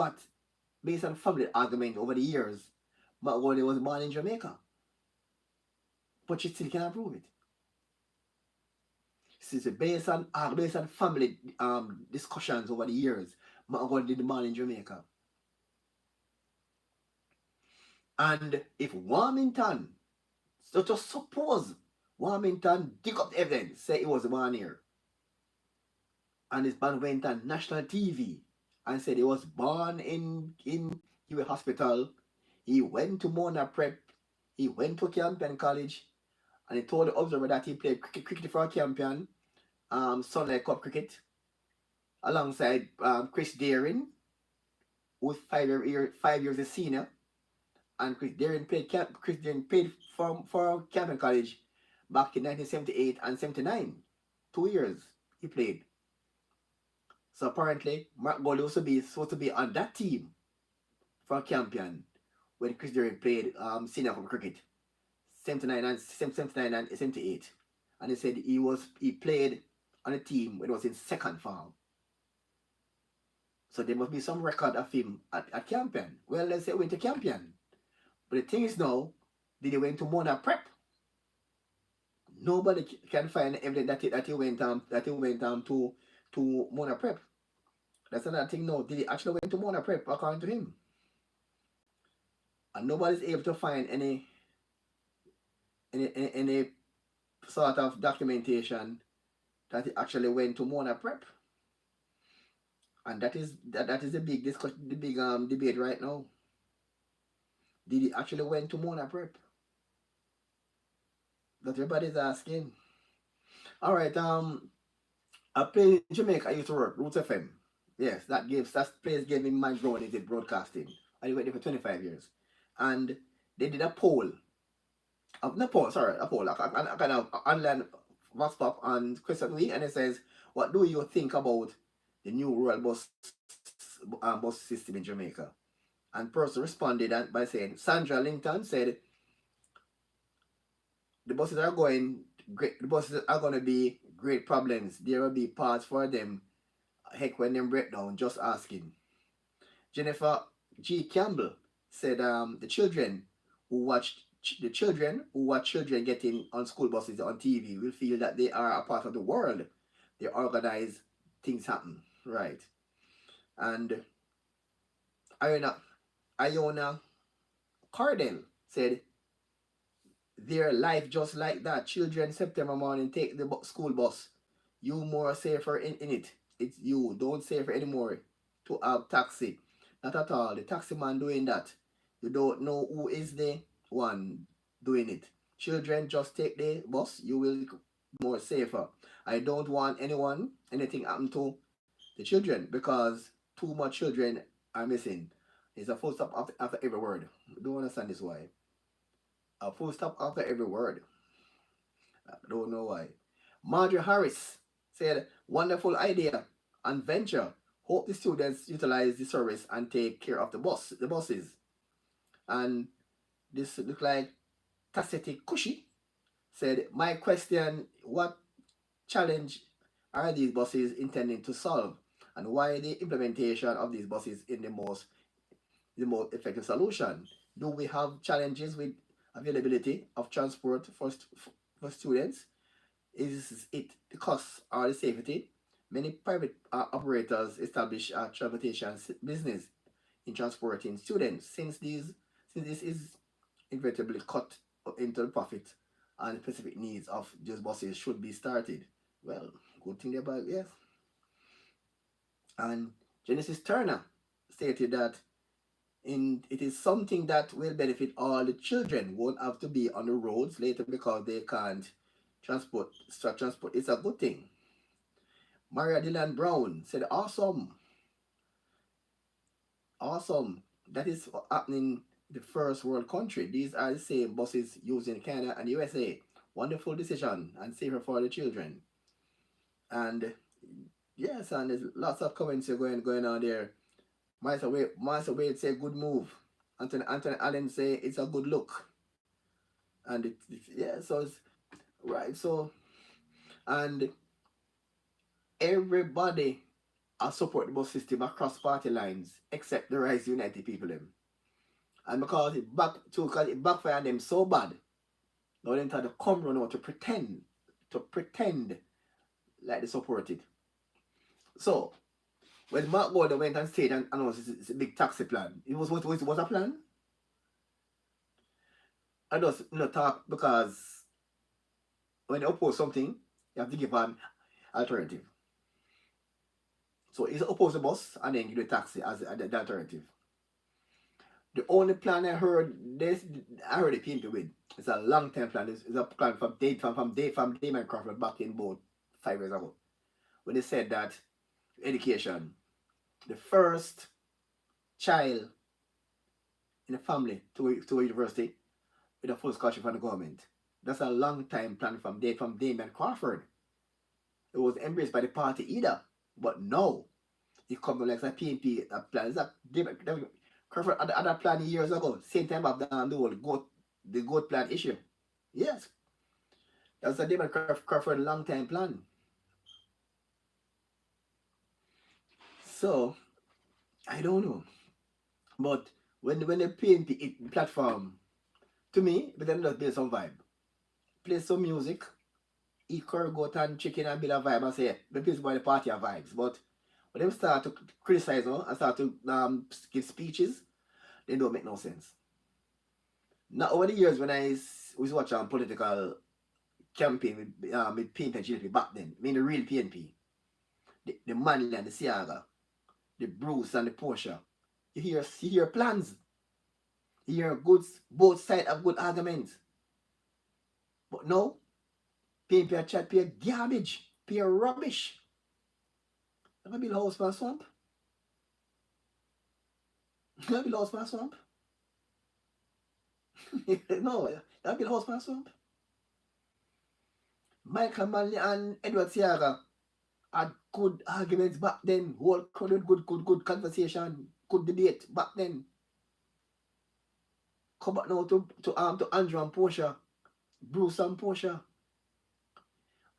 family argument over the years, Mark Golding was born in Jamaica. But she still cannot prove it. She said based on family discussions over the years, Mark Golding was born in Jamaica. And if Warmington, so just suppose Warmington dig up the evidence, say he was born here, and his man went on national TV and said he was born in Huey Hospital, he went to Mona Prep, he went to Campion College, and he told the observer that he played cricket for Campion, Sunlight Cup cricket, alongside Chris Daring, who was 5 years a senior, and Chris Daring played for Campion College back in 1978 and 79. 2 years he played. So apparently, Mark Golding was supposed to be on that team for Campion when Chris Daring played senior cricket, 79 and 78. And he said he played on a team when he was in second form. So there must be some record of him at Campion. Well, let's say he went to Campion. But the thing is now, did he went to Mona Prep? Nobody can find evidence that he went to to Mona Prep. That's another thing now. Did he actually went to Mona Prep according to him? And nobody's able to find any sort of documentation that he actually went to Mona Prep. And that is the big discussion, the big debate right now. Did he actually went to Mona Prep? That everybody's asking. All right, I played in Jamaica. I used to work Roots FM. Yes, that place gave me my ground in broadcasting. I went there for 25 years, and they did a poll. A poll, a kind of online bus stop on Christmas week, and it says, "What do you think about the new rural bus system in Jamaica?" And person responded by saying, Sandra Linton said, the buses are going great. The buses are going to be great problems. There will be parts for them. Heck, when them break down, just asking. Jennifer G. Campbell said, the children who watch children getting on school buses on TV will feel that they are a part of the world. They organize things happen, right? And Iona Cardell said, their life just like that. Children September morning take the school bus. You more safer in it. It's you. Don't safer anymore to have taxi. Not at all. The taxi man doing that. You don't know who is the one doing it. Children just take the bus. You will more safer. I don't want anything happen to the children because too much children are missing. It's a full stop after every word. Don't understand this why. A full stop after every word. I don't know why. Marjorie Harris said, wonderful idea and venture. Hope the students utilize the service and take care of the buses. And this look like Tasseti Kushi said, my question, what challenge are these buses intending to solve? And why the implementation of these buses in the most effective solution? Do we have challenges with availability of transport for students? Is it the cost or the safety? Many private operators establish a transportation business in transporting students. Since this is inevitably cut into the profit and specific needs of these buses should be started. Well, good thing about yes. And Genesis Turner stated that it is something that will benefit all the children. Won't have to be on the roads later because they can't transport. It's a good thing. Maria Dylan Brown said, awesome. That is happening in the first world country. These are the same buses used in Canada and USA. Wonderful decision and safer for the children. And yes, and there's lots of comments going on there. Master Wade say good move. Anthony Allen say it's a good look. And so it's right. So and everybody support the bus system across party lines except the Rise United people them. And because it backfired them so bad, now they had to come run out to pretend like they support it. So when Mark Gordon went on stage and announced it's a big taxi plan, it was a plan. I just talk because when you oppose something, you have to give an alternative. So it's oppose the bus and then give the taxi as the alternative. The only plan I heard the PNP with. It's a long-term plan. It's a plan from Damon Crawford back in about 5 years ago. When they said that education, the first child in a family to a university with a full scholarship from the government. That's a long-time plan from Damon Crawford. It was embraced by the party either. But no, it comes like a PNP plan. It's a Damon Crawford had other plan years ago. Same time of the goat plan issue. Yes. That's a Damon Crawford long-time plan. So, I don't know. But when the PNP platform, to me, but then just play some vibe. Play some music. eat curry goat and chicken and build a vibe and say, the people by the party are vibes. But when they start to criticize and start to give speeches, they don't make no sense. Now, over the years, when I was watching political campaign with PNP and GDP back then, I mean the real PNP, the Manley and the Siaga, the Bruce and the Porsche, you hear plans. You hear goods, both sides have good arguments. But no, PNP and chat pay garbage, pay rubbish. I'm gonna build a house for a swamp. I'm gonna build a house for a swamp. No, I'm gonna build a house for a swamp. Michael Manley and Edward Siaga had good arguments back then. Whole crowd good conversation, good debate back then. Come back now to Andrew and Portia, Bruce and Portia,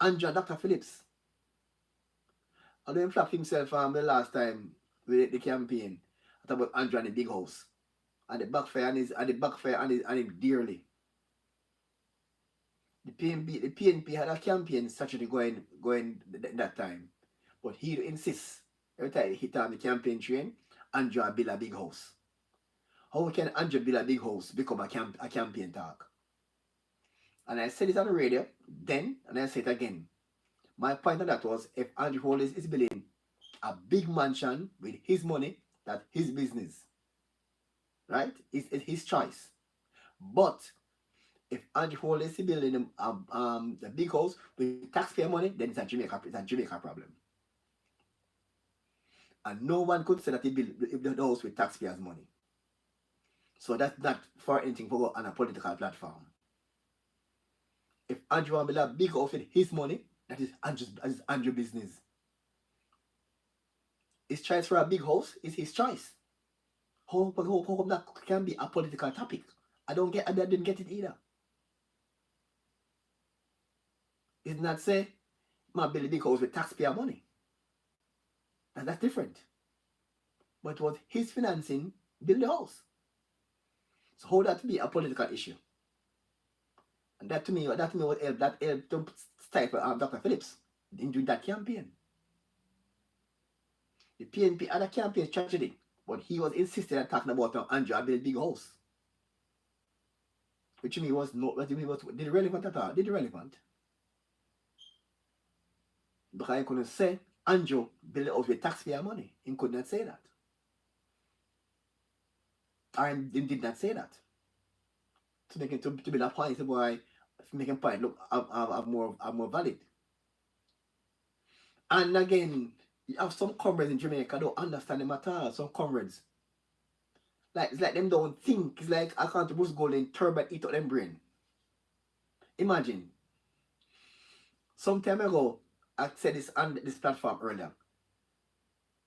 Andrew and Dr. Phillips. I don't flap himself the last time with the campaign. I talk about Andrew and the big house. And the backfire and him dearly. The PNP had a campaign strategy going that time. But he insists every time he hit on the campaign train, Andrew build a big house. How can Andrew build a big house become a campaign talk? And I said it on the radio then, and I say it again. My point on that was, if Andrew Hollis is building a big mansion with his money, that's his business. Right? It's his choice. But if Andrew Hollis is building a big house with taxpayer money, then it's a Jamaica problem. And no one could say that he built the house with taxpayers' money. So that's not for anything for on a political platform. If Andrew wants to build a big house with his money, that is Andrew's business. His choice for a big house is his choice. How come that can be a political topic? I didn't get it either. It's not say, I build a big house with taxpayer money. That's different. But it was his financing build the house. So how that be a political issue? And that to me would help to stifle Dr. Phillips in doing that campaign. The PNP had a campaign strategy, but he was insisting on talking about Andrew build a big house. Which to me was did relevant at all. Did relevant. Because he couldn't say Andrew build a house with taxpayer money. He could not say that. Or he did not say that. To make him to build a point why make him point look have more valid. And again, you have some comrades in Jamaica don't understand them at all. Some comrades. It's like them don't think. It's like I can't Bruce Golden turbine eat up them brain. Imagine. Some time ago, I said this on this platform earlier.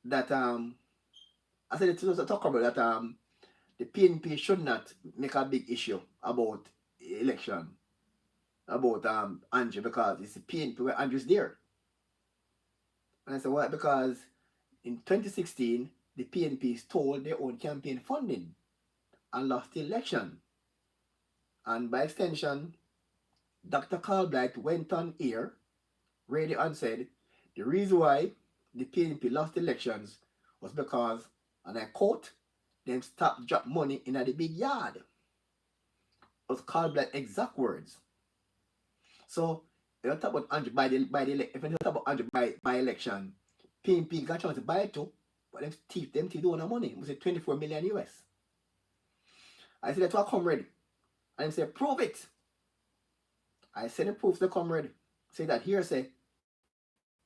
That I said it to talk about that the PNP should not make a big issue about election, about Andrew, because it's the PNP where Andrew's there. And I said, why? Because in 2016, the PNP stole their own campaign funding and lost the election. And by extension, Dr. Calbright went on air, radio, and said the reason why the PNP lost elections was because, and I quote, them stop drop money in the big yard. Was Calbright's exact words. So if you talk about Andrew if you talk about Andrew by election, PNP got a chance to buy it too, but them thief don't have money. We say 24 million US. I said that to a comrade, and him say, prove it. I sent the proof to the comrade. Say that here say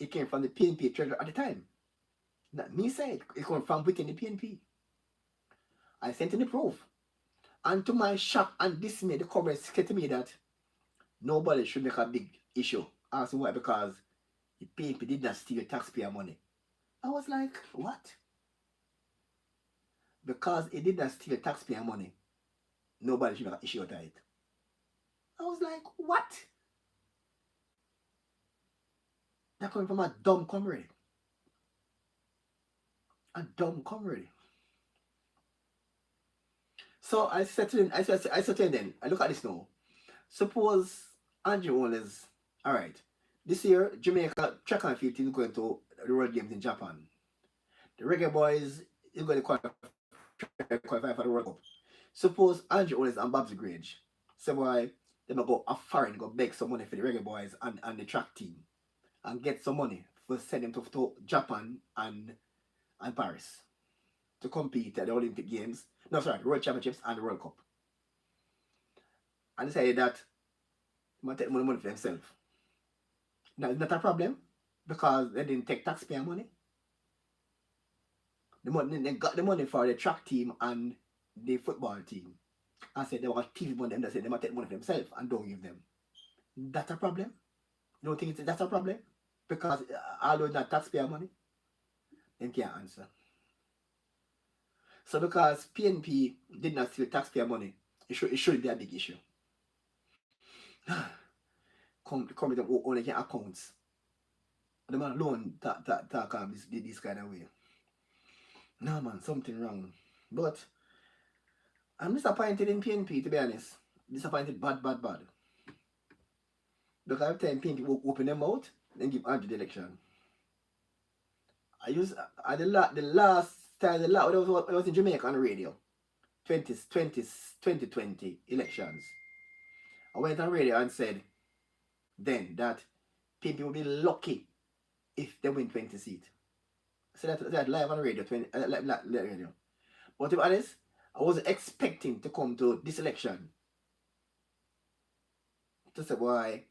it came from the PNP treasurer at the time. Not me said it came from within the PNP. I sent in the proof. And to my shock and dismay, the comrade said to me that nobody should make a big issue. Asking why, because the PNP did not steal taxpayer money. I was like, what? Because it did not steal taxpayer money, nobody should make an issue out of it. I was like, what? That coming from a dumb comrade. A dumb comrade. So I said to him, I said to him then, I look at this now. Suppose Andrew Wallace, alright, This year, Jamaica track and field team is going to the World Games in Japan. The Reggae Boys is going to qualify for the World Cup. Suppose Andrew Owens and Babs Grange. Say why they might go a foreign, go beg some money for the Reggae Boys and the track team and get some money for send them to Japan and Paris to compete at the Olympic Games. No, sorry, the World Championships and the World Cup. And they say that they might take money for themselves. Now, it's not a problem because they didn't take taxpayer money. They got the money for the track team and the football team. And said they were TV money, and they said they might take money for themselves and don't give them. That's a problem. You don't think that's a problem? Because although it's not taxpayer money, they can't answer. So because PNP did not steal taxpayer money, it should be a big issue. Come with them only get accounts. The man alone talk this kind of way. No man, something wrong. But I'm disappointed in PNP, to be honest. Disappointed bad. Because every time PNP open them out, then give Andrew the election. The last time when I was in Jamaica on the radio, 2020 elections. I went on radio and said then that PNP will be lucky if they win 20 seats. So that live on the radio, radio. But to be honest, I wasn't expecting to come to this election to say why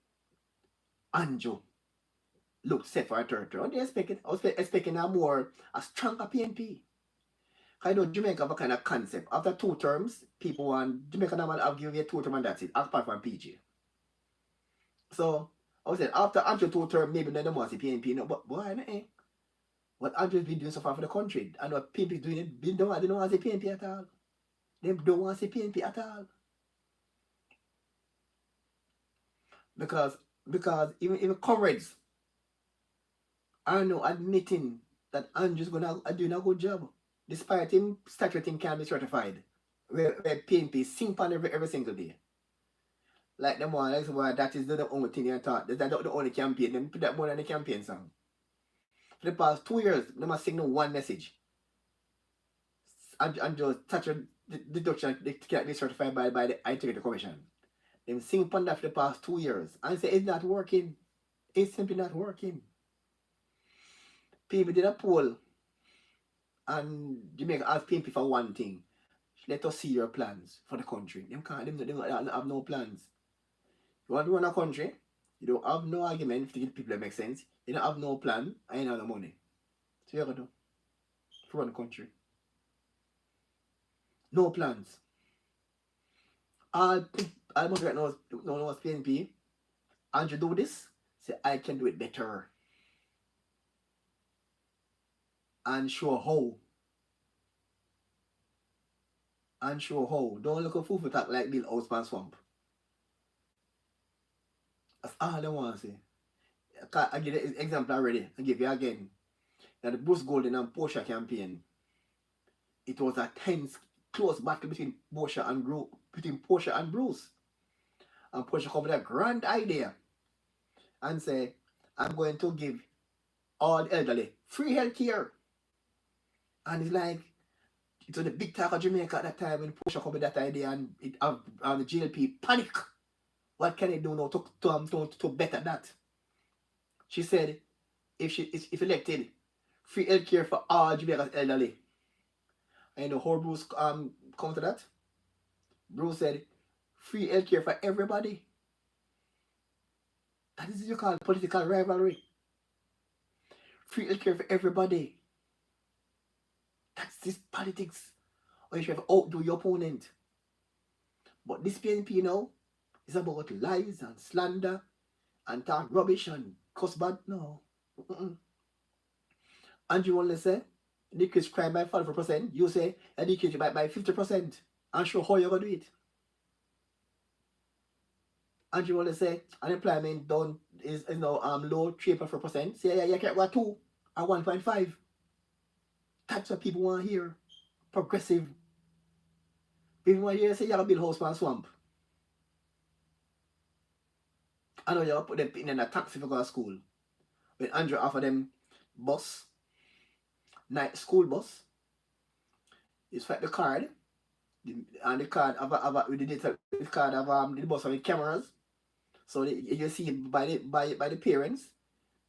Andrew looked set for a third term. I was expecting a stronger PNP. I know Jamaica have a kind of concept. After 2 terms, people want Jamaica normally have given you 2 terms and that's it, apart from PG. So I was saying after Andrew 2 terms, maybe they don't want to see PNP. No, but why not? What Andrew's been doing so far for the country and what PNP is doing, they don't want to see PNP at all. They don't want to see PNP at all. Because even comrades are now admitting that Andrew's doing a good job. Despite him statuting can be certified. Where PNP sing on every single day. Like them one, like why that is the only thing they thought. That's not the only campaign. Them put that more than the campaign song. For the past 2 years, they must signal one message. And just touch a deduction they can't be certified by the Integrity Commission. They sing upon that for the past 2 years and say it's not working. It's simply not working. People did a poll and Jamaica asked PNP for one thing. Let us see your plans for the country. They have no plans. You want to run a country, you don't have no argument to give people that make sense. You don't have no plan and you don't have no money. So you have to do to run the country. No plans. All most right now knows PNP. And you do this, say I can do it better. And show how. Don't look a fool for talk like Bill Outspan Swamp. That's all they want to say. I give you the example already. I give you again. Now the Bruce Golden and Portia campaign. It was a tense, close battle between Portia and Bruce. And Portia come with a grand idea and say, I'm going to give all the elderly free health care. And it's like, it was the big talk of Jamaica at that time when Portia come with that idea and the GLP panic. What can they do now to better that? She said, if elected, free health care for all Jamaica's elderly. And you know how Bruce come to that? Bruce said, free health care for everybody. That is what you call political rivalry. Free health care for everybody. That's this politics. Or you have to outdo your opponent. But this PNP now is about lies and slander and talk rubbish and cuss bad. No. And you only say, decrease crime by 44%. You say, decrease by 50%. And show how you're going to do it. And you only say, unemployment down is now low 3.4%. Say, yeah, you can't go 2 or 1.5. That's what people want to hear. Progressive. People want to hear say you have to build house for a swamp. I know you put them in a taxi for go to school. When Andrew offer them bus, night school bus, you swipe the card, and the card with the data, the card have the bus with cameras. So you see by the parents,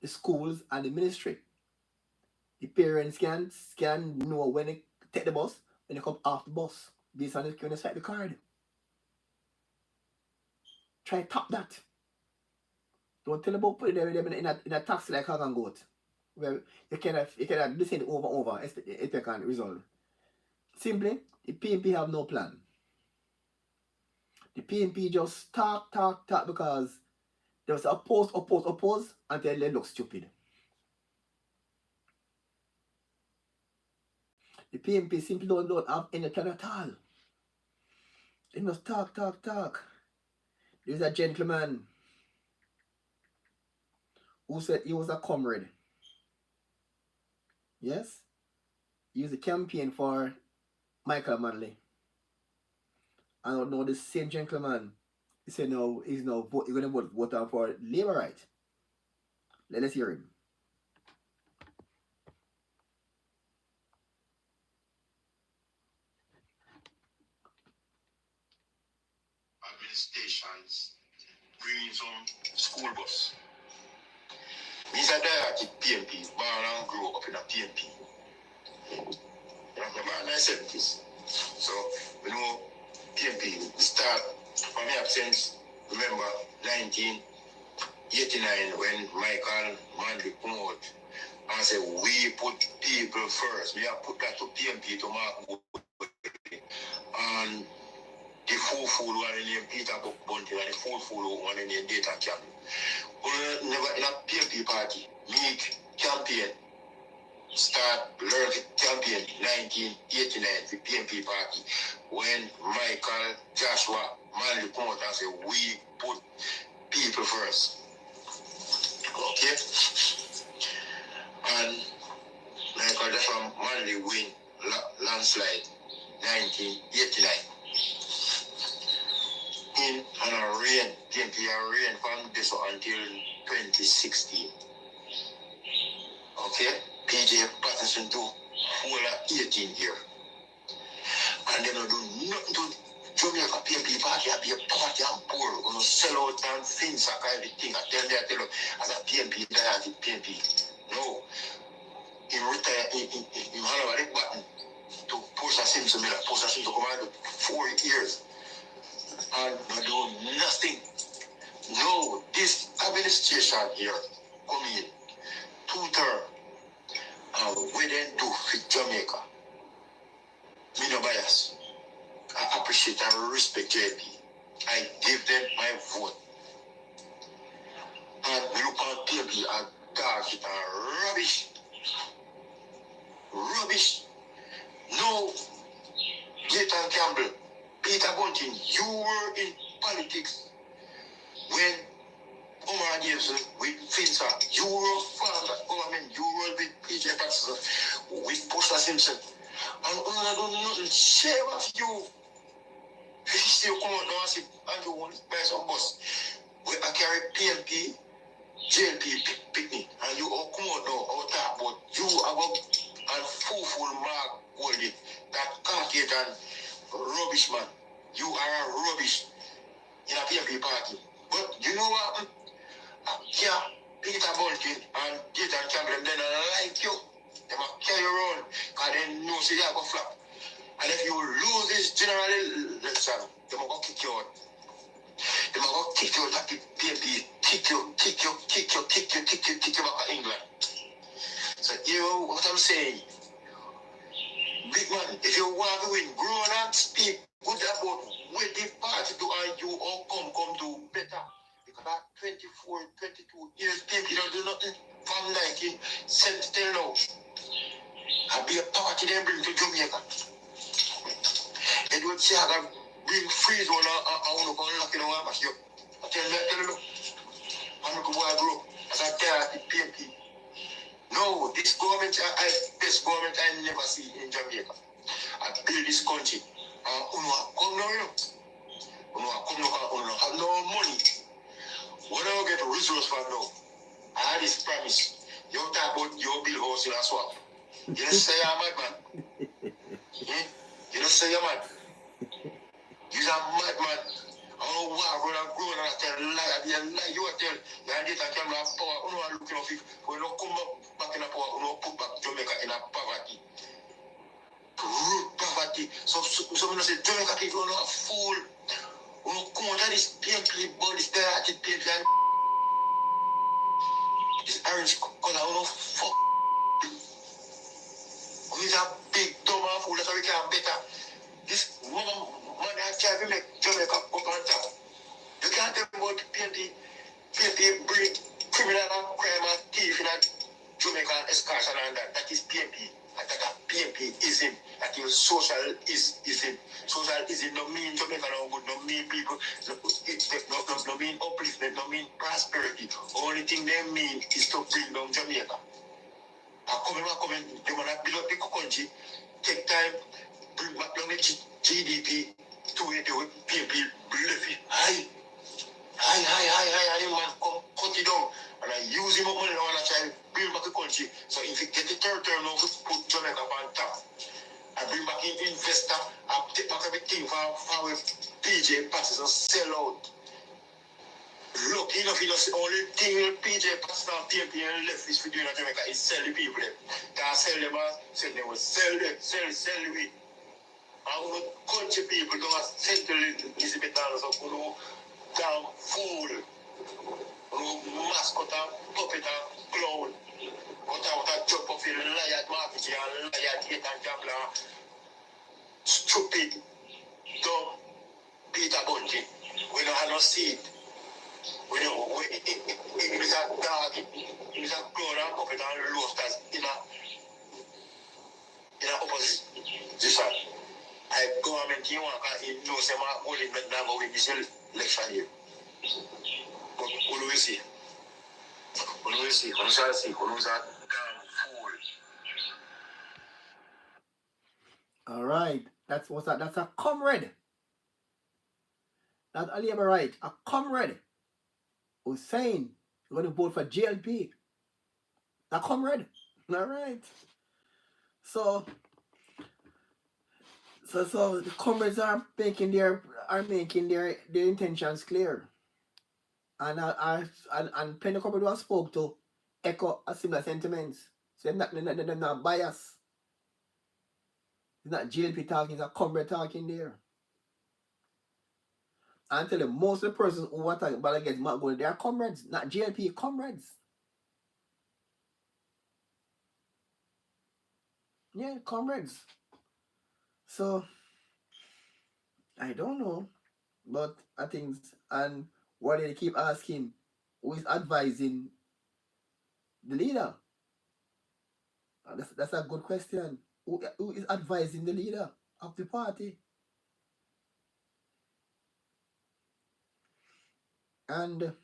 the schools and the ministry. The parents can know when they take the bus, when they come off the bus, based on when they swipe the card. Try top that. Don't tell about putting them in a taxi like hog and goat. Well, you cannot listen over and over if you can't resolve. Simply, the PNP have no plan. The PNP just talk because they was oppose until they look stupid. The PNP simply don't have any plan at all. They must talk. There's a gentleman who said he was a comrade. Yes? He was a campaign for Michael Manley. I don't know the same gentleman. He said no, he's going to vote out for Labour right. Let's hear him. Administrations bringing some school bus. These are the PNP, born and grow up in a PNP. I'm in the 70s. So, we know PNP, we start from the absence, remember 1989 when Michael Manley come out and said, we put people first. We have put that to PNP to mark and the full one in the Peter Bunty and the full one in the data camp. Never in a PNP party, meet campaign, start learn campaign 1989 the PNP party when Michael Joshua Manley come out and say we put people first. Okay? And Michael Joshua Manley win landslide 1989. In and a rain, PNP rain from this until 2016. Okay? PJ Patterson do whole 18 years. And they don't do nothing to Jamaica PNP party, I be a party and poor, gonna sell out and things that kind of thing. I tell you, as a PNP, that is PNP. No. He retired, he had a button to Portia Simpson, Portia Simpson come out 4 years. And not do nothing. No, this administration here come in 2 terms. And we then do for Jamaica. Me no bias. I appreciate and respect JP. I give them my vote. And we look on PNP and dark it and rubbish. Rubbish. No, Gaetan Campbell, Peter Bunting, you were in politics when Comrade Davidson with Finsa, you were from that government, you were with PJ Patterson, with Portia Simpson. And I don't know nothing, shame of you. If you still come out now and say, and you want to buy some bus, where I carry PNP, JLP picnic, and you all come out now, out there, but you have a full mark holding that can't and rubbish man. You are a rubbish in a PNP party. But you know what? Yeah, Peter Bunting and Gaetan Campbell, then I like you. They might carry you around because they know say you are going to flap. And if you lose this general election, they might go kick you out. They might go kick you out at the PNP, kick you back to England. So you know what I'm saying? Big man, if you want to win, grow and speak good about what the party do and you all come do better. Because at 24, 22 years, PNP don't do nothing from 1970 till now. And be a party they bring to Jamaica. They don't say I can bring freeze on I want to go lock in the one you. I tell you, I'm going to go grow as I tell the PNP. No, this government, best government I never see in Jamaica. I build this country. Come now, have no money. What I get a resource for now? I had this promise. You talk about your bill house in a swap. You don't say you're mad, man. You don't say you're mad. You're a madman. I don't know why I grow and I tell a lie. I be a lie. You are tell. You did a camera power. You know I look enough. When you come back in a power, you know put back Jamaica in a poverty. Root poverty. So I say Jamaica people are not a fool. You know come out of this painful body, this dirty painful and this orange color. You know fuck. He's a big dumb fool. That's how we can better. This woman I can't make Jamaica up on top. You can't tell me about PNP bring criminal and crime and thief in Jamaica and excursion and that. That is PNP. And that PNP-ism. That is socialism. Socialism no mean Jamaica no good, no mean people, no mean upliftment, no mean prosperity. Only thing they mean is to bring down Jamaica. Coming, they want to build up the country, take time, bring back down the GDP to where they will PNP lift it high, man, come cut it down. And I use him up money now and I try to build back the country. So if you get the third term now, put Jamaica on top. I bring back in investor, I take back everything for PJ passes and sell out. Look, enough, only thing PJ passes now, PNP and left is for doing in Jamaica is sell the people them. Can't sell them, sell them, sell the weed. I want country people don't send to Elizabeth Dollars of damn fool. Mascot and puppet and clown. But I want to jump up in liar marketing and liar hate and gambler. Stupid, dumb Peter Bunty. We don't have no seed. We know it is a dog, it is a clown and puppet and roasters in a opposition. I government you want to know some holding but now go with this election here. But who will see? Who will see? Who shall see? Who knows that damn fool? All right. That's what's that? That's a comrade. Not a labor right. A comrade who's saying you're going to vote for GLP. A comrade. All right. So the comrades are making their intentions clear. And plenty of comrades who I spoke to echo a similar sentiments. So they're not biased. It's not GLP talking, it's a comrade talking there. And tell them most of the persons who want to battle against Matt Gold, they are comrades, not GLP comrades. Yeah, comrades. So I don't know, but I think, and what they keep asking, who is advising the leader? That's a good question. Who is advising the leader of the party? And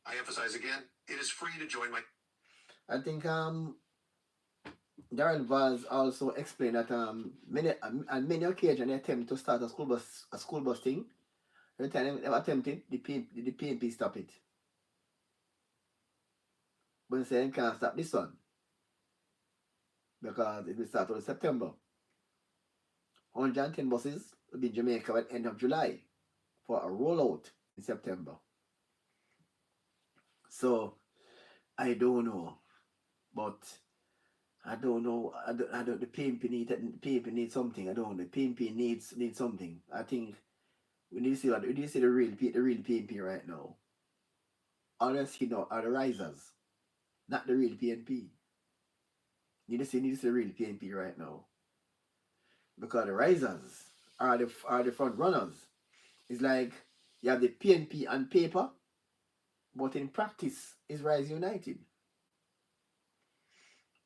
I emphasize again, it is free to join my. I think Darren Vaz also explained that on many occasions they attempt to start a school bus thing. Every time they attempted, the PNP stop it. But they say they can't stop this one because it will start on September. 110 buses will be in Jamaica at the end of July for a rollout in September. So I don't know, but I don't know. The PNP needs something. I don't know. The PNP needs something. I think we need to see the real PNP right now. All I see now are the risers, not the real PNP. Need to see the real PNP right now, because the risers are the front runners. It's like you have the PNP on paper, but in practice is Rise United.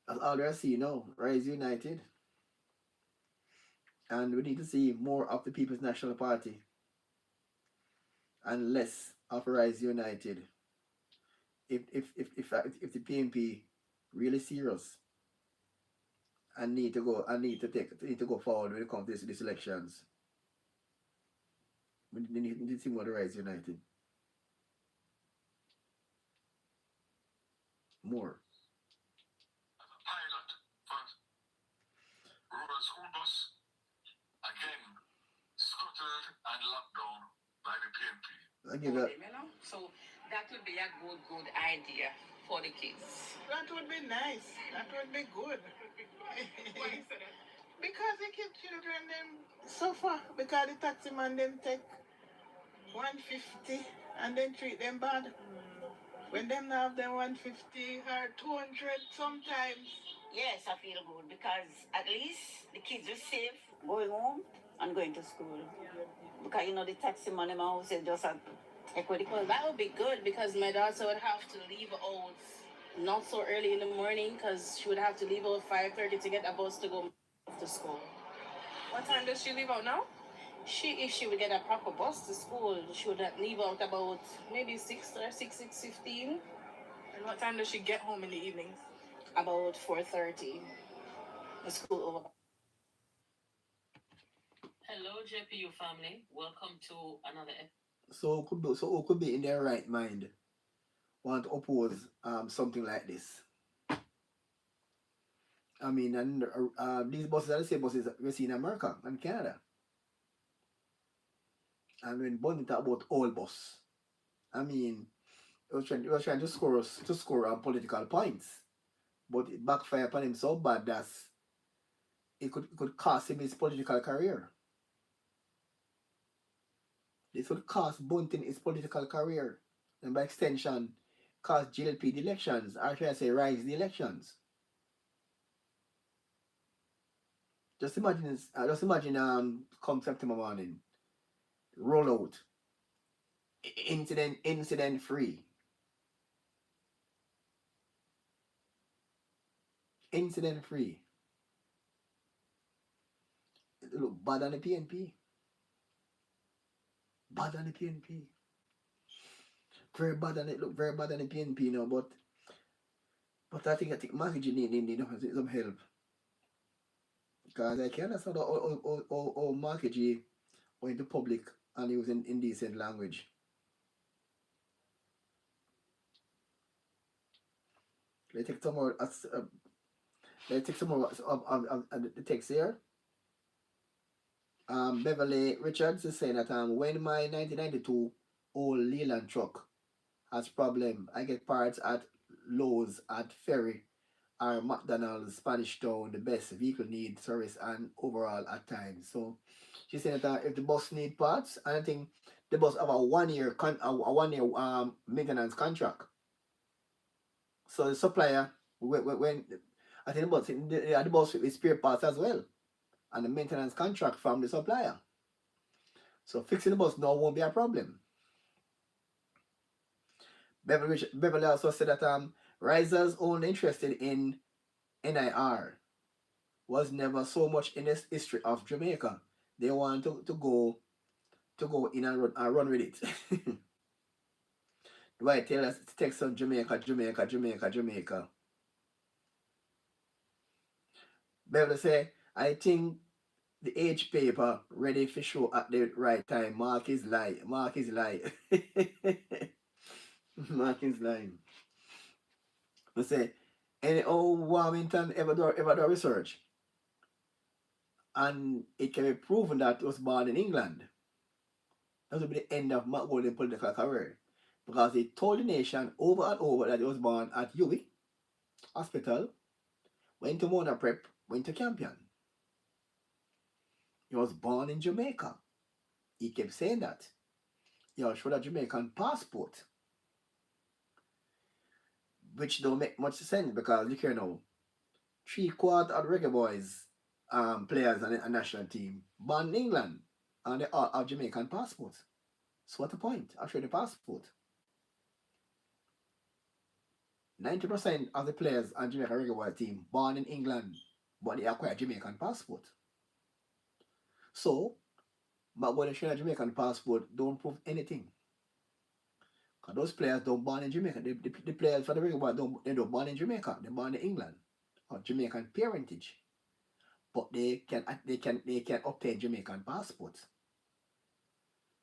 That's all I see now. Rise United. And we need to see more of the People's National Party and less of Rise United. If the PNP really serious and need to go forward when it comes to these elections. Then the team was the Rise United. More. Pilot for rural school bus, again, scuttled and locked down by the PNP. I give that. So that would be a good idea for the kids. That would be nice. That would be good. Why you say that? Because the kid children them suffer because the taxi man them take 150 and then treat them bad. When them have them 150 or 200 sometimes. Yes, I feel good because at least the kids are safe going home and going to school. Because you know the taxi money man who said just a take with the Well, that would be good because my daughter would have to leave out not so early in the morning because she would have to leave out 5:30 to get a bus to go to school. What time does she leave out now? If she would get a proper bus to school, she would leave out about maybe 6 or 6:15. And what time does she get home in the evenings? About 4:30. The school over. Hello, JPU family. Welcome to another episode. So who could be in their right mind want to oppose something like this? I mean, and these buses are the same buses we see in America and Canada. And when Bunny talk about all bus, I mean, he was trying to score political points, but it backfired upon him so bad that it could cost him his political career. This would cost Bunting his political career, and by extension, cost GLP the elections, or should I say, Rise the elections. Just imagine, come September morning, roll out, incident free. Incident free. It look bad on the PNP. Bad on the PNP. Very bad, and it look very bad on the PNP now, but I think Market need some help. Because I can't understand how Market went to public and using indecent language. Let's take some more of the text here. Beverly Richards is saying that when my 1992 old Leland truck has problem, I get parts at Lowe's, at Ferry, or McDonald's, Spanish Town, the best vehicle need service and overall at times. So she said that if the bus need parts, I think the bus have a 1 year maintenance contract. So the supplier, when I think the bus with spare parts as well, and the maintenance contract from the supplier. So fixing the bus now won't be a problem. Beverly also said that risers only interested in NIR was never so much in the history of Jamaica. They want to go in and run with it. Why tell us to text on Jamaica. Beverly say, I think the age paper ready for show at the right time. Mark is lying. Mark is lying. I say, any old Warmington ever do research, and it can be proven that it was born in England. That would be the end of Matt Golden's political career, because he told the nation over and over that he was born at UWI Hospital, went to Mona Prep, went to Campion. He was born in Jamaica. He kept saying that. He also showed a Jamaican passport, which don't make much sense because look here now, 3/4 of the Reggae Boys players on the national team born in England and they all have Jamaican passports. So what's the point of showing the passport? 90% of the players on Jamaican Reggae Boys team born in England, but they acquire Jamaican passport. So, but when they show a Jamaican passport, don't prove anything. Because those players don't born in Jamaica. The players for the Reggae Boys don't born in Jamaica. They're born in England or Jamaican parentage. But they can obtain Jamaican passports.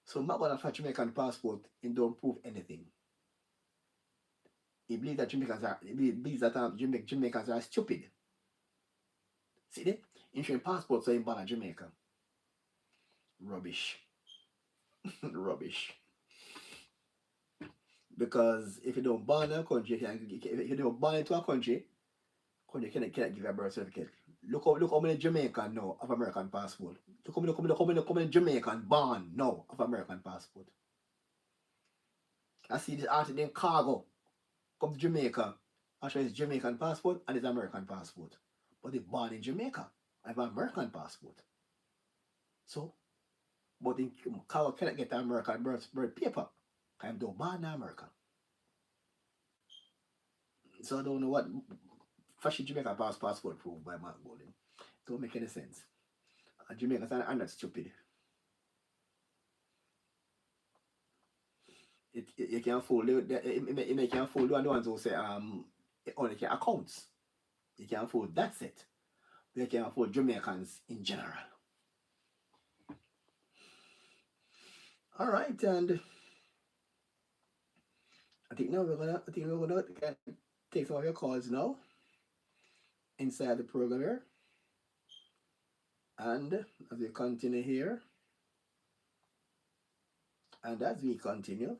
So Matt got a Jamaican passport and don't prove anything. He believes that Jamaicans are stupid. See that? Insurance passport so in ban Jamaica. Rubbish. Rubbish. Because if you don't ban a country, if you don't ban into a country cannot give a birth certificate. Look how many Jamaicans now have American passport. Look how many Jamaicans born now have American passport. I see this article in cargo come to Jamaica. Actually, it's Jamaican passport and it's American passport. But they're born in Jamaica. I have an American passport. So, but in cargo cannot get an American birth paper. I'm don't born in America. So I don't know what fashion Jamaican passport proved by Mark Golden. Don't make any sense. And Jamaicans are not stupid. You can fool it can fool the ones who say only can accounts. You can fool that's it. You can fool Jamaicans in general. Alright, and I think we're gonna take some of your calls now inside the program here. And as we continue here, and as we continue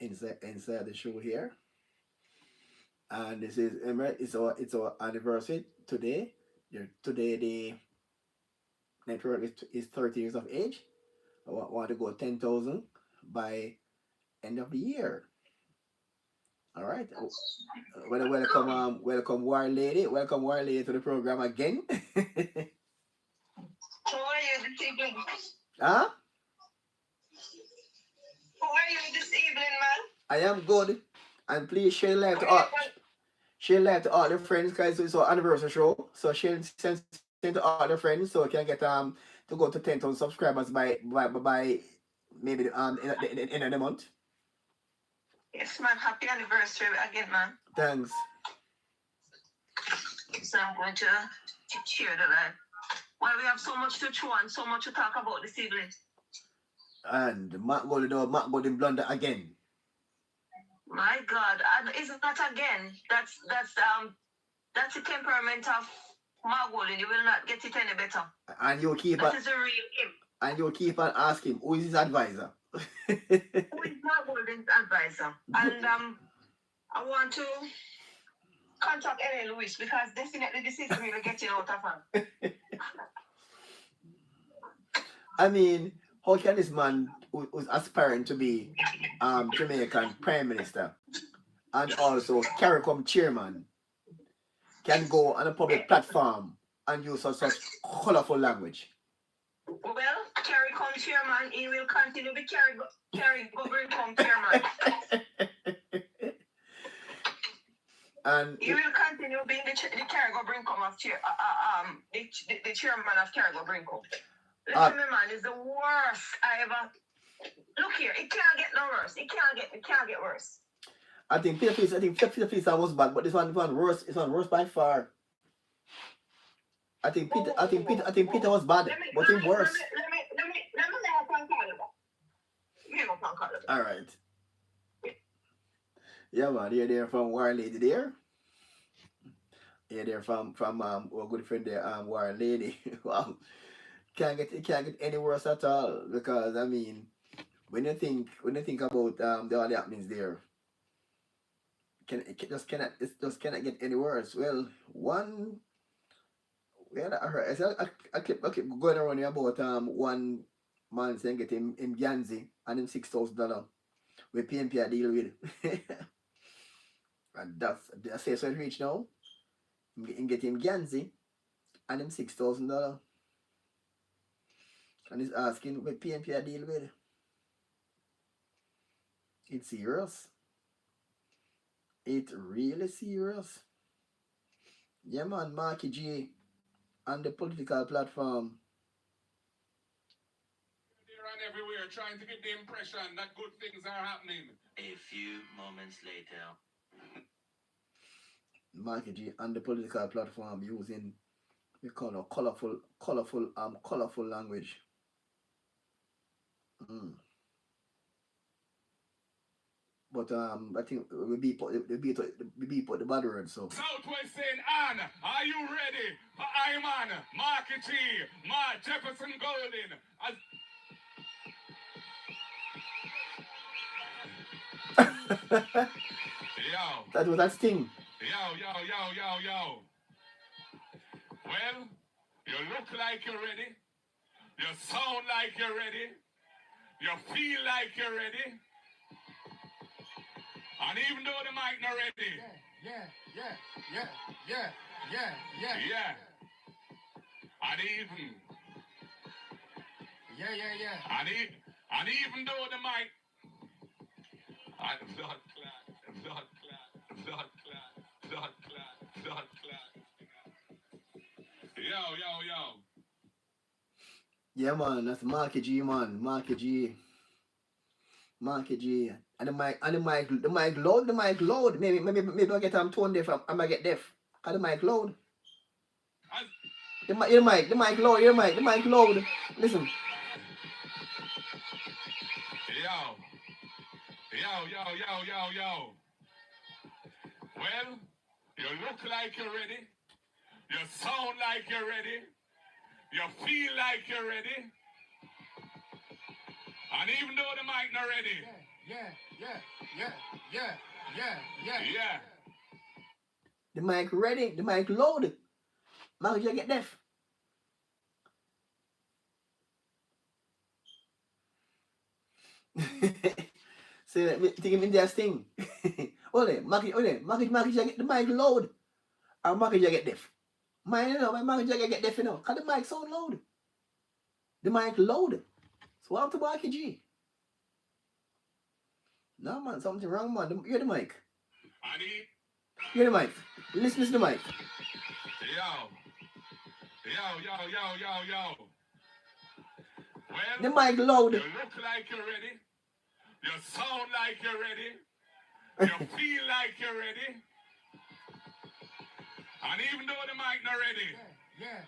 inside the show here, and this is it's our anniversary today. Today the network is 30 years of age. I want to go 10,000 by end of the year. All right. Welcome War Lady. Welcome War Lady to the program again. How are you this evening? Huh? How are you this evening, man? I am good. And please share live to all the friends because it's our anniversary show. So share send to all the friends so we can get to go to 10,000 subscribers by maybe in the end of the month. Yes, man. Happy anniversary again, man. Thanks. So I'm going to share the live. Well, we have so much to chew and so much to talk about this evening. And Matt Golden blunder again. My God, and isn't that again? That's the temperament of Mark Golden. You will not get it any better. And you keep that is the real him. And you keep on asking who is his advisor. Who is Mark Golden's advisor? And I want to contact Ellen Lewis because definitely this is really getting out of hand. I mean, how can this man who's aspiring to be Jamaican Prime Minister and also CARICOM chairman can go on a public platform and use such colorful language? Well, CARICOM chairman, he will continue to be CARICOM chairman. And he will continue being the CARICOM of the chairman of CARICOM. Listen, man, is the worst I ever. Look here, it can't get no worse. It can't get worse. I think Peter Fleece was bad, but this one worse. This one worse by far. I think Peter was bad, but him worse. All right. Yeah, man, you're there from War Lady there. You're there from our good friend there, War Lady. Wow. Can't get any worse at all, because I mean, when you think about the all the happenings there, it just cannot get any worse. Well, I keep going around here about one man saying get him Ganzi and him $6,000 with PNP deal with. And that's so it reach now. Him get him Ganzi and him $6,000. And he's asking what PNP I deal with. It's serious. It's really serious. Yeah, man, Marky G on the political platform. There and everywhere trying to give the impression that good things are happening. A few moments later. Marky G on the political platform using we call colorful language. Mm. But I think we beat the bad word, so. Southwest saying, Ann, are you ready for Iman, Marky G, Mark Jefferson Golden? Yo. That was that sting. Yo. Well, you look like you're ready. You sound like you're ready. You feel like you're ready. And even though the mic not ready. Yeah. And even. And even though the mic. And blood clot. Yo. Yeah, man, that's Marky G, man. Marky G. And the mic loud. Maybe I get tone deaf. I might get deaf. And the mic loud. The mic loud. The mic loud. Listen. Yo. Well, you look like you're ready. You sound like you're ready. You feel like you're ready. And even though the mic not ready. Yeah. The mic ready. The mic loud. Marky G get deaf. So think him in their sting. Marky G get the mic loud. Or Marky G get deaf. My Marky G get deaf, Cause the mic sound loud. The mic loud. So what up to Marky G? No, man, something wrong, man. You're the mic. You're the mic. Listen to the mic. Yo. Well, The mic loud. You look like you're ready. You sound like you're ready. You feel like you're ready. And even though the mic not ready. Yeah.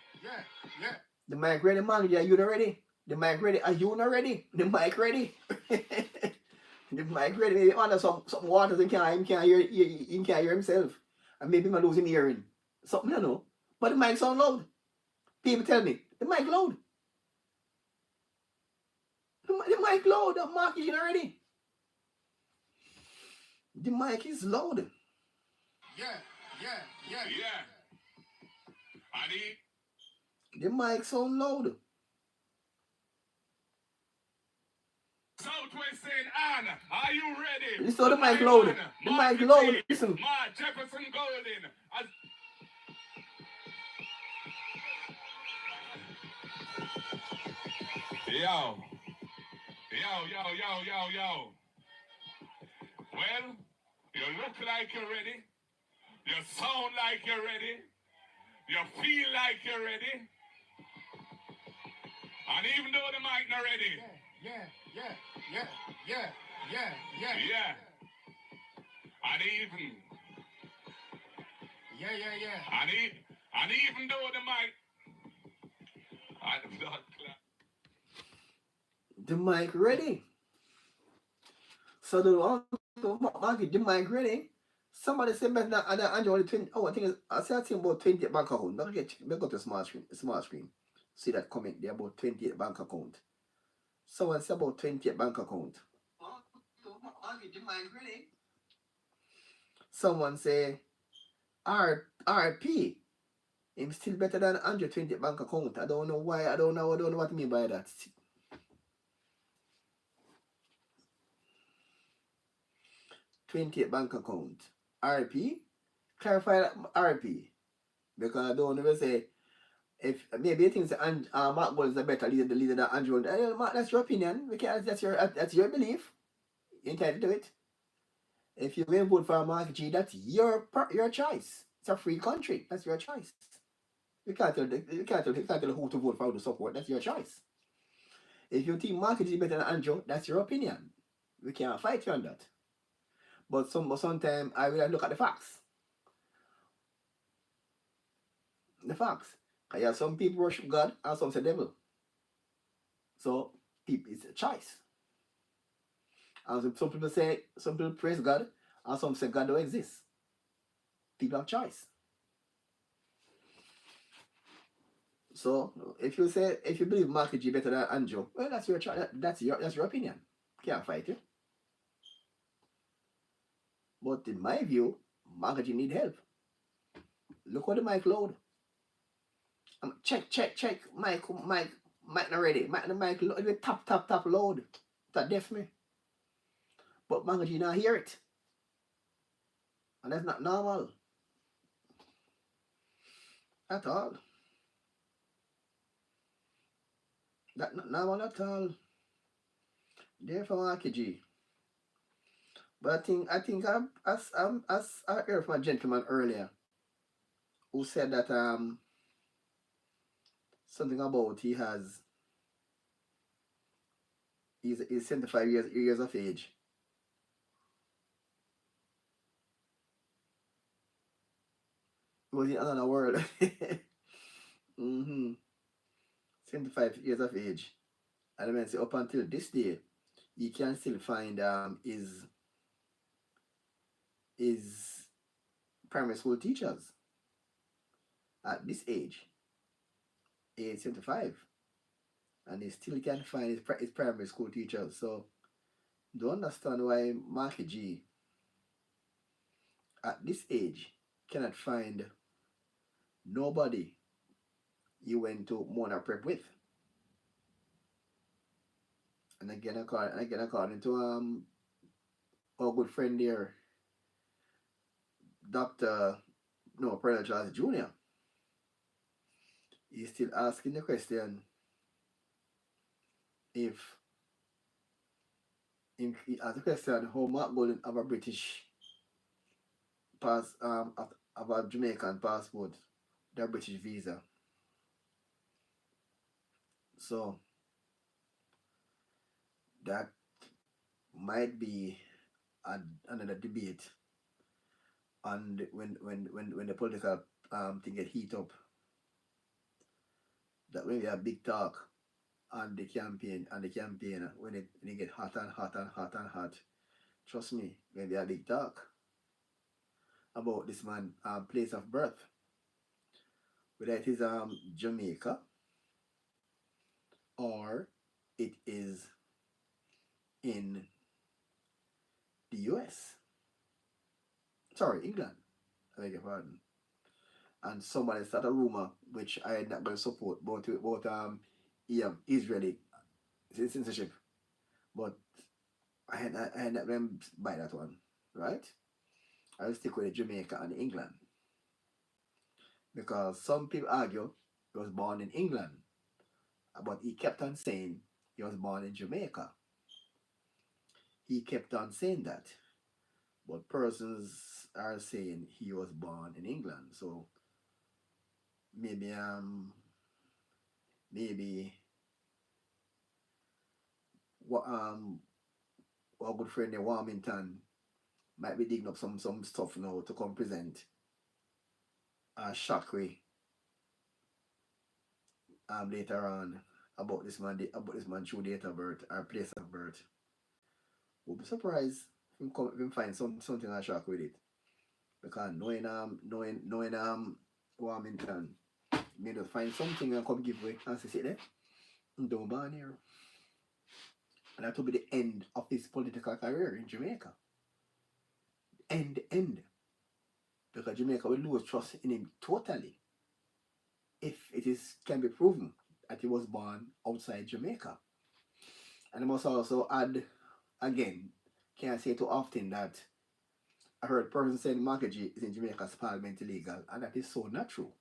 The mic ready, man. Are you not ready? The mic ready. Are you not ready? The mic ready. The mic ready. Maybe under some waters and he can't hear himself. And maybe he's losing hearing. Something, But the mic sound loud. People tell me, the mic loud. The mic loud. The mic is not ready. The mic is loud. Yeah. The mic sound loud. Southwest saying, Ann, are you ready? Listen to the mic loud. The mic loud. Listen. Mark Jefferson Golden. Yo. Well, you look like you're ready. You sound like you're ready. You feel like you're ready. And even though the mic not ready. Yeah. And even. Yeah. And even though the mic. The mic ready. So the mic ready. Somebody said better than Andrew only 20. Oh, I think I think about 28 bank account. Let go to smart screen. See that comment there about 28 bank account. Someone said about 28 bank account. The mic ready. Someone say RP. Him still better than 120 bank account. I don't know why. I don't know what I mean by that. 28 bank account. RP? Clarify that RP. Because I don't ever say if maybe you think Mark Gold is a better leader than Andrew. Mark, that's your opinion. That's your belief. You're entitled to it. If you're going to vote for Mark G, that's your choice. It's a free country. That's your choice. You can't tell who to vote for, who to support. That's your choice. If you think Mark G is better than Andrew, that's your opinion. We can't fight you on that. But sometimes I will look at the facts. The facts. Because some people worship God and some say devil. So people, it's a choice. And some people say, some people praise God, and some say God don't exist. People have choice. So if you believe Marky G better than Andrew, well, that's your choice. That's your opinion. Can't fight you. But in my view, Marky G need help. Look at the mic load. Check. Mic not ready. The mic load. Tap load. That deaf me. But Marky G not hear it. And that's not normal. At all. That's not normal at all. Therefore, Marky G. But I think as I heard from a gentleman earlier who said that something about he's 75 years of age. He was in another world. 75 years of age. And I mean, say up until this day, you can still find his primary school teachers at this age 75, and he still can't find his primary school teachers. So don't understand why Marky G at this age cannot find nobody you went to Mona Prep with. And again according to our good friend there, President Charles Jr., he's still asking the question if he asked the question how Mark Golden have a British have a Jamaican passport, their British visa. So that might be another debate, and when the political thing get heat up, that when we have big talk on the campaign when it get hot and hot, trust me, when we have big talk about this man place of birth, whether it is Jamaica or it is in the US. Sorry, England. I beg your pardon. And somebody started a rumor which I am not going to support about Israeli censorship, but I had not going to buy that one, right? I will stick with Jamaica and England, because some people argue he was born in England, but he kept on saying he was born in Jamaica. He kept on saying that, but persons are saying he was born in England. So maybe what our good friend in Warmington might be digging up some stuff now to come present Shockway later on about this man true date of birth or place of birth. We'll be surprised if we find something a shock with it, because knowing Warmington, may just find something and come give way and say, sit there, don't ban here. And that will be the end of his political career in Jamaica. End. Because Jamaica will lose trust in him totally if it can be proven that he was born outside Jamaica. And I must also add, again, can't say too often that I heard person saying Marky G is in Jamaica's parliament illegal, and that is so not true,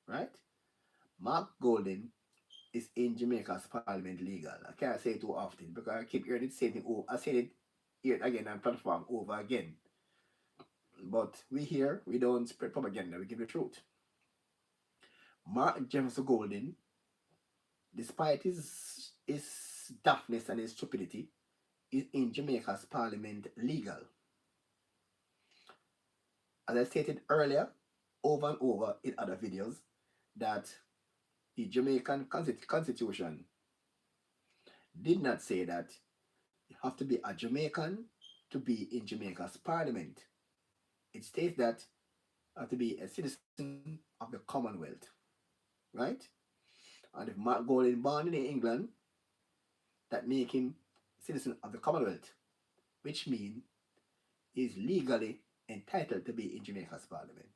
right? Mark Golden is in Jamaica's parliament legal. I can't say it too often because I keep hearing the same thing. I said it here again on platform over again. But we don't spread propaganda, we give the truth. Mark Jefferson Golden, despite his daftness and his stupidity, is in Jamaica's parliament legal. As I stated earlier, over and over in other videos, that the Jamaican constitution did not say that have to be a Jamaican to be in Jamaica's parliament. It states that have to be a citizen of the Commonwealth, right? And if Mark Golding born in England, that make him citizen of the Commonwealth, which means he's legally entitled to be in Jamaica's parliament.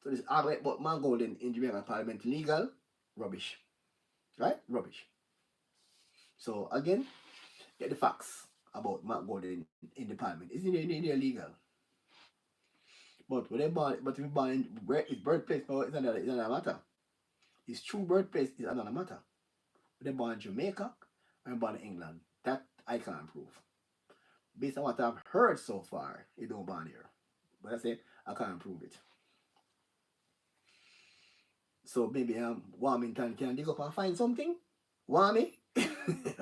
So this argument about Mark Golding in Jamaica's parliament legal, rubbish, right? Rubbish. So again, get the facts about Mark Golding in the parliament. It's illegal. But when they born, but if you born in where his birthplace, it's another matter. His true birthplace is another matter. When they born in Jamaica or born in England, that I can't prove. Based on what I've heard so far, he don't born here. But I say I can't prove it. So maybe Warmington can dig up and find something. Warmy?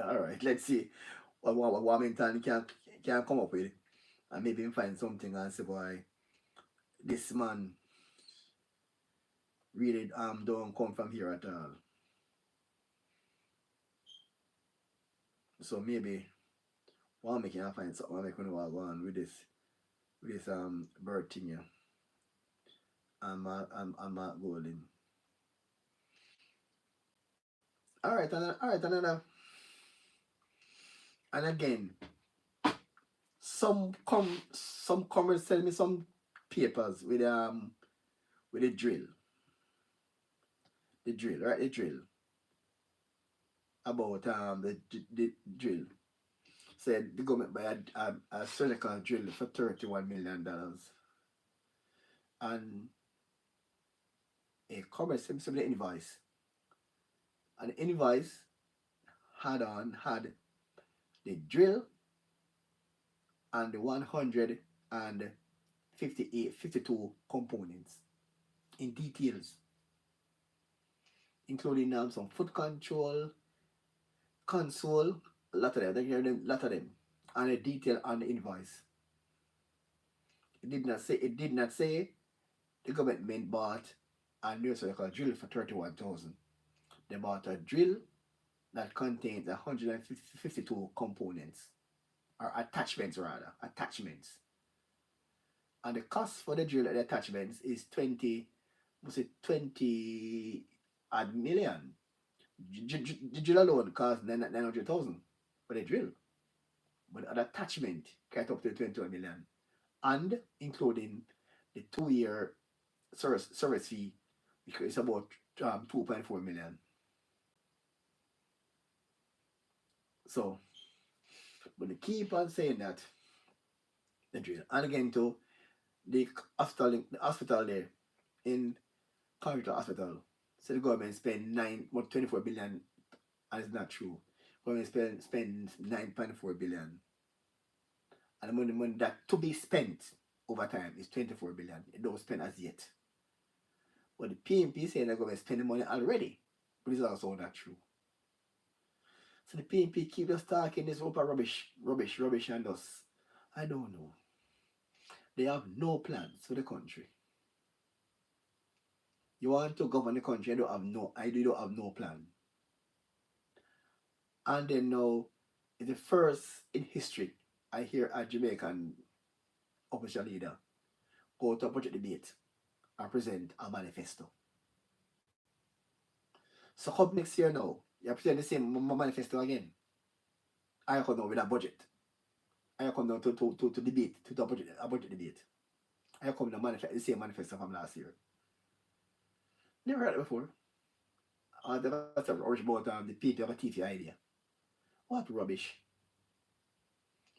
All right, let's see what Warmington can come up with, and maybe find something and say, boy, this man really don't come from here at all. So maybe Warmy can find something like when we go on with this bird thing here. And Mark Golding. Alright, and again, some comrades send me some papers with the drill. The drill, right? The drill. About the drill. Said the government buy a surgical drill for $31 million. And a comrade sent me the invoice. And the invoice had the drill and the 152 components in details, including some foot control, console, a lot of them, and a detail on the invoice. It did not say the government bought a new surgical drill for $31,000. They bought a drill that contains 152 components, or attachments rather, and the cost for the drill and the attachments is 20 odd million. The drill alone costs 900,000 for the drill, but the attachment get up to 21 million, and including the 2-year service fee, because it's about 2.4 million. So, but they keep on saying that the drill, and again to the hospital there in Comrade Hospital. So the government spend 24 billion, and it's not true. Government spend 9.4 billion, and the money that to be spent over time is 24 billion. It don't spend as yet. But the PNP saying the government spending money already, but it's also not true. So the PNP keep just talking this open rubbish, and us. I don't know. They have no plans for the country. You want to govern the country, you don't have no plan. And then now, it's the first in history I hear a Jamaican opposition leader go to a budget debate and present a manifesto. So come next year now, you present the same manifesto again. I come now with a budget. I come now to debate, to a budget debate. I come now the same manifesto from last year. Never heard it before. That's a rubbish about the people have a TV idea. What rubbish?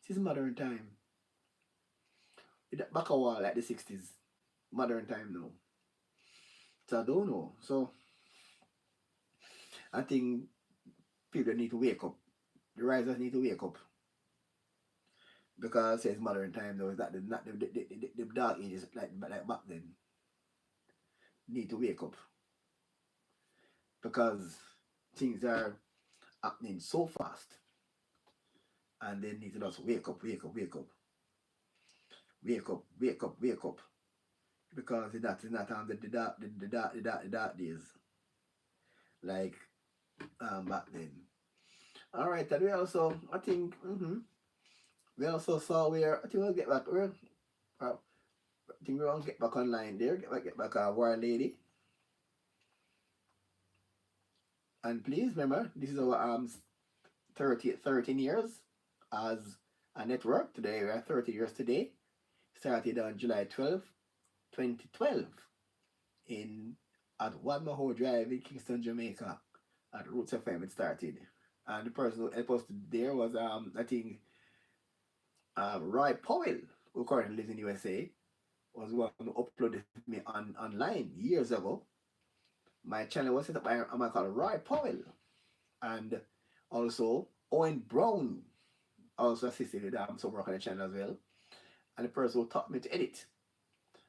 This is modern time. Back a wall like the 60s. Modern time now. So I don't know. So I think people need to wake up. The risers need to wake up. Because it's modern time though, that not the dark ages like back then. Need to wake up. Because things are happening so fast. And they need to just wake up. Because that's not the dark days. Like back then. All right, and we also, I think, we also saw where I think we'll get back. I think we'll get back online there. Get back our War Lady. And please remember, this is our 13 years as a network. Today we are 30 years today. Started on July 12th, 2012 in at One Maho Drive in Kingston, Jamaica. At Roots FM it started. And the person who helped us there was I think Roy Powell, who currently lives in USA, was the one who uploaded me online years ago. My channel was set up by a man called Roy Powell. And also Owen Brown also assisted with some work on the channel as well. And the person who taught me to edit.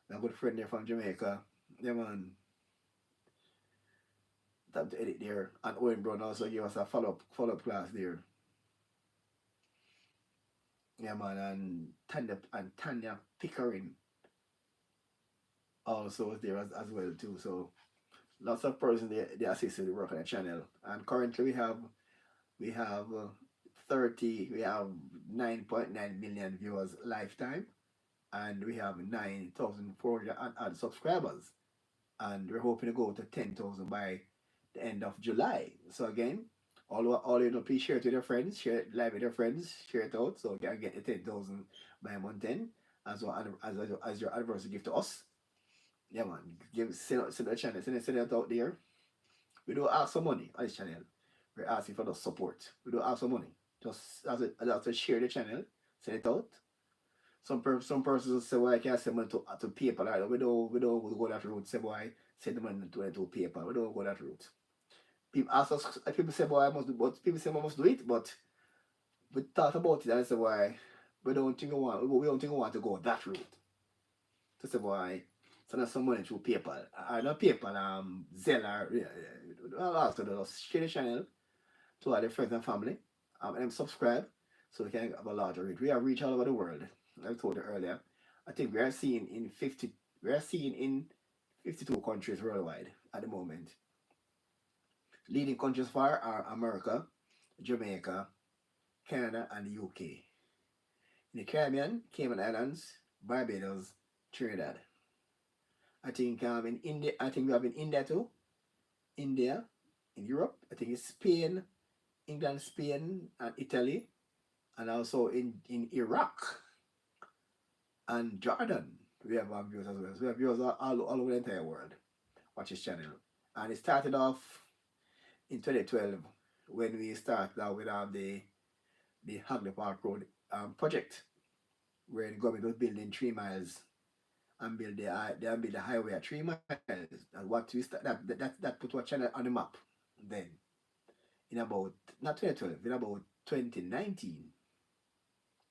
My good friend there from Jamaica. Yeah man. Taught to edit there. And Owen Brown also gave us a follow up class there. Yeah man, and Tanya Pickering also was there as well too. So lots of persons they assisted with work on the channel. And currently we have 9.9 million viewers lifetime, and we have 9,400 odd subscribers, and we're hoping to go to 10,000 by the end of July. So again, all you know, please share it with your friends, share it live with your friends, share it out so you can get the 10,000 by month 10 as well as your anniversary gift to us. Yeah man, send the channel, send it out there. We don't ask for money on this channel. We're asking for the support. We don't ask for money. Just as to share the channel, send it out. Some persons say, "Why can't send money to PayPal?" Right? We don't go that route. Say, "Why send the money to PayPal?" We don't go that route. People ask us. People say, "Boy, I must do," but people say, "I must do it." But we thought about it and say, "Why we don't think we want to go that route." To say, "Why send us some money through PayPal?" Not PayPal. Zelle. Also, just share the channel to all the friends and family. And subscribe so we can have a larger reach. We have reach all over the world. I told you earlier. I think we are seeing in 52 countries worldwide at the moment. Leading countries far are America, Jamaica, Canada, and the UK. In the Caribbean, Cayman Islands, Barbados, Trinidad. I think in India. I think we have in India too. India, in Europe. I think it's Spain, England, Spain, and Italy, and also in Iraq and Jordan. We have viewers as well. So we have viewers all over the entire world. Watch this channel. And it started off in 2012 when we started out with the Hagley Park Road project, where the government was building 3 miles and build the highway at 3 miles. And what we start, that put our channel on the map then in about not 2012, in about 2019,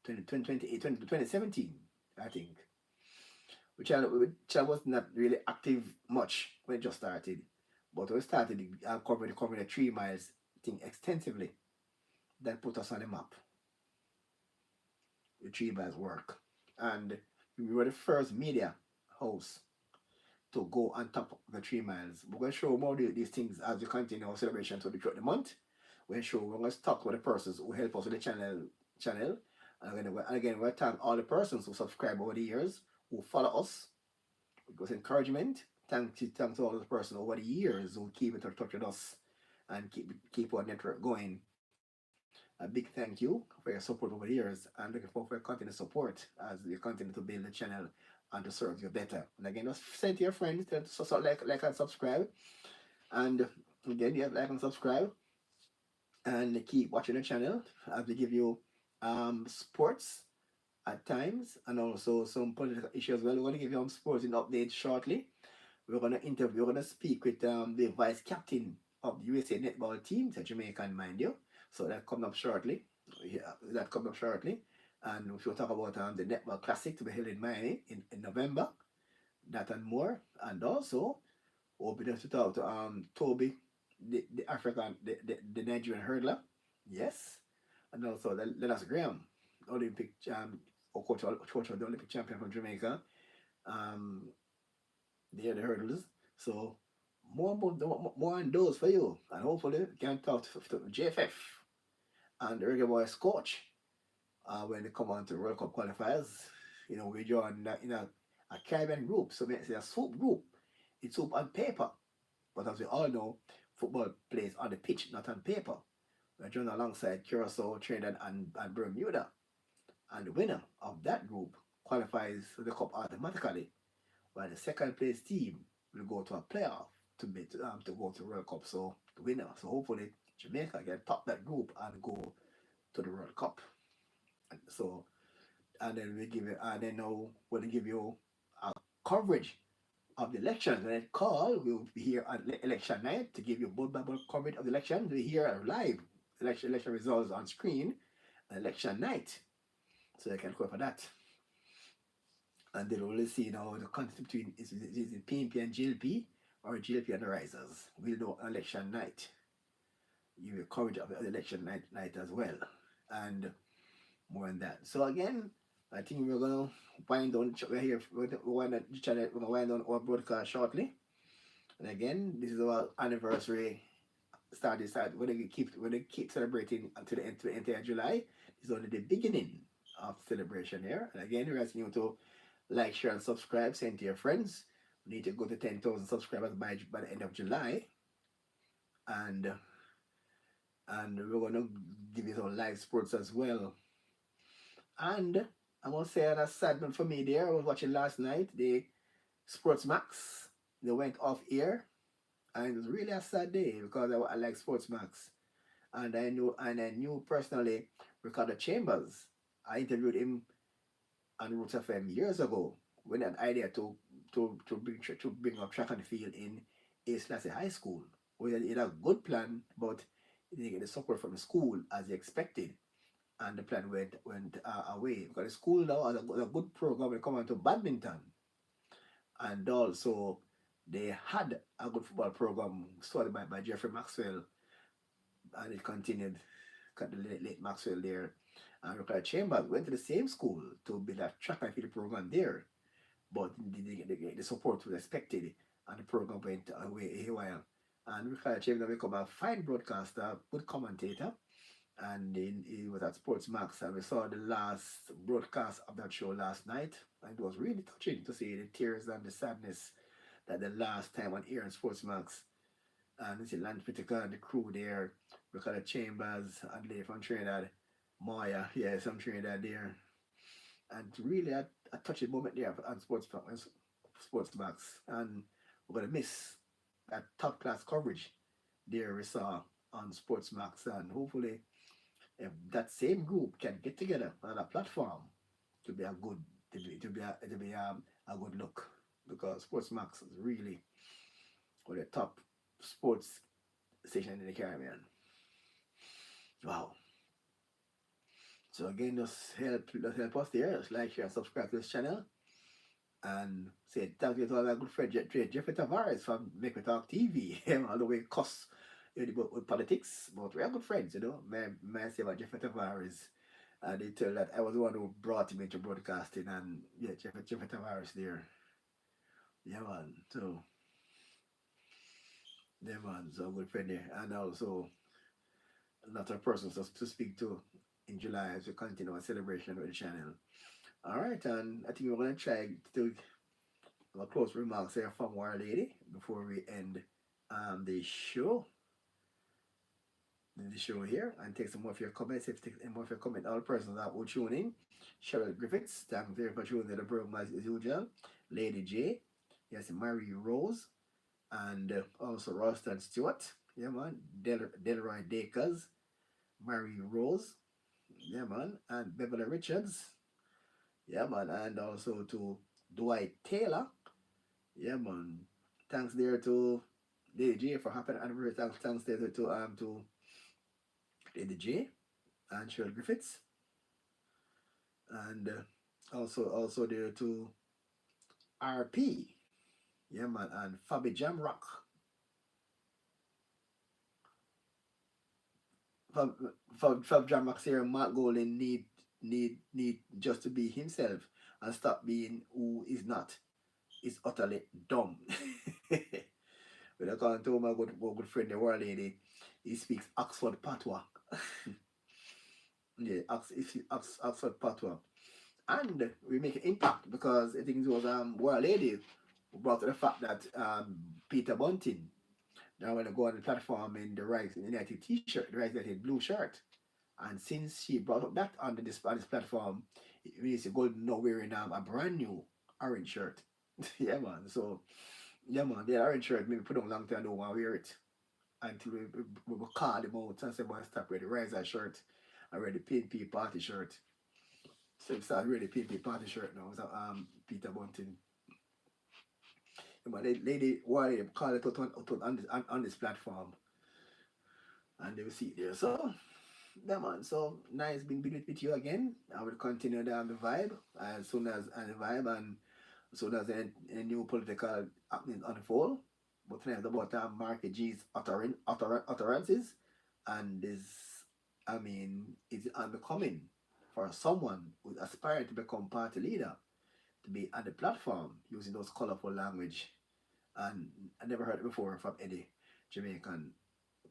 2017, I think. Which I was not really active much when it just started. But we started covering the 3 miles thing extensively. That put us on the map. The 3 miles work. And we were the first media house to go on top of the 3 miles. We're going to show more of these things as we continue our celebration throughout the month. We're going to talk with the persons who help us with the channel. And again, we'll thank all the persons who subscribe over the years, who follow us. It was encouragement. Thanks to all the persons over the years who keep in touch with us and keep our network going. A big thank you for your support over the years, and looking forward for your continued support as we continue to build the channel and to serve you better. And again, just send to your friends to like and subscribe. And again, you have like and subscribe and keep watching the channel as we give you sports at times and also some political issues as well. We're going to give you some sporting updates shortly. We're going to speak with the vice captain of the USA netball team, it's a Jamaican, mind you. So that coming up shortly. Yeah, that coming up shortly. And we'll talk about the netball classic to be held in Miami in November. That and more. And also, we'll be there to talk to Toby, the Nigerian hurdler. Yes. And also Lennox Graham, Olympic coach of the Olympic champion from Jamaica. They're the hurdlers. So more on those for you. And hopefully we can talk to JFF and the Reggae Boys coach, when they come on to World Cup qualifiers, we join a Caribbean group, so it's a soup group. It's soup on paper, but as we all know, football plays on the pitch, not on paper. We're joined alongside Curacao, Trinidad, and Bermuda, and the winner of that group qualifies for the cup automatically, while the second place team will go to a playoff to go to World Cup. So the winner, so hopefully Jamaica can top that group and go to the World Cup. So and then now we'll give you a coverage of the elections. When it call, we'll be here on election night to give you both Bible coverage of the election. We hear live election results on screen on election night, so you can go for that. And they'll only see the conflict between is it PNP and GLP or GLP and the Risers. We'll know on election night. You will coverage of the election night as well, and more than that. So again, I think we're gonna wind down. We're here. We're gonna wind down our broadcast shortly. And again, this is our anniversary. Start. We're gonna keep celebrating until the end of July. This is only the beginning of celebration here. And again, we're asking you to like, share, and subscribe. Send to your friends. We need to go to 10,000 subscribers by the end of July. And we're gonna give you some live sports as well. And I must say on a sad note for me there, I was watching last night the Sports Max. They went off air, and it was really a sad day because I like Sports Max, and I knew personally Ricardo Chambers. I interviewed him on Roots FM years ago when an idea to bring up track and field in East Lassie High School. We had a good plan, but he didn't get the support from the school as he expected, and the plan went away because the school now has a good program when it comes to badminton, and also they had a good football program started by Jeffrey Maxwell, and it continued. Got the late Maxwell there, and Ricardo Chambers went to the same school to build a track and field program there, but the support was expected, and the program went away a while. And Ricardo Chambers became a fine broadcaster, good commentator, and he was at Sports Max, and we saw the last broadcast of that show last night, and it was really touching to see the tears and the sadness that the last time on air in Sports Max, and you see Lance Whitaker and the crew there, Ricardo Chambers and lady from Trinidad, Maya, yeah, some Trinidad there, and really a touching moment there on Sports Max, and we're gonna miss that top class coverage there we saw on Sports Max, and hopefully if that same group can get together on a platform, to be a good a good look, because Sports Max is really one of the top sports station in the Caribbean. Wow. So again, just help us there. Just like, share, subscribe to this channel, and say thank you to all our good friend Jeffrey Tavares from Make Me Talk TV. All the way cuss with politics, but we are good friends, May I say about Jeffrey Tavares, and they tell that I was the one who brought him into broadcasting, and yeah, Jeffrey Tavares there. Yeah, man. So, yeah, man. So good friend there, and also a lot of persons to speak to in July as we continue our celebration with the channel. All right, and I think we're gonna try to close remarks here from our lady before we end the show. The show here, and take some more of your comments. If you take more of your comment, all persons that will tune in. Cheryl Griffiths, thank you for tuning in the program as usual. Lady J, yes, Mary Rose, and also Roston Stewart, yeah man. Delroy Dakers, Mary Rose, yeah man, and Beverly Richards, yeah man, and also to Dwight Taylor, yeah man. Thanks there to Lady J for happy anniversary. Thanks there to Lady J and Cheryl Griffiths, and also there to RP, yeah man, and Fabi Jamrock. Fab Jamrock here, Mark Golden need just to be himself and stop being who is not. Is utterly dumb. When I call to my good friend, the world lady, he speaks Oxford Patois. Yeah, Oxford Patois. And we make an impact because I think it was War Lady who brought to the fact that Peter Bunting now when I go on the platform in the Rise United t-shirt, the Rise United blue shirt. And since she brought up that on this platform, it means you're going now wearing a brand new orange shirt. Yeah man. So yeah man, the orange shirt maybe put on a long time, I don't want to wear it. Until we call them out and say, boy, stop with the Riser shirt. I wear the PNP party shirt. So we start wearing the PNP party shirt now. So Peter Bunting. But the lady why they call it out on this platform. And they will see it there. So yeah man, so nice being with you again. I will continue down the vibe as soon as the vibe and as soon as a new political happening unfold. But tonight it's about Mark G's utterances and this I mean it's unbecoming for someone who's aspiring to become party leader to be on the platform using those colorful language and I never heard it before from any Jamaican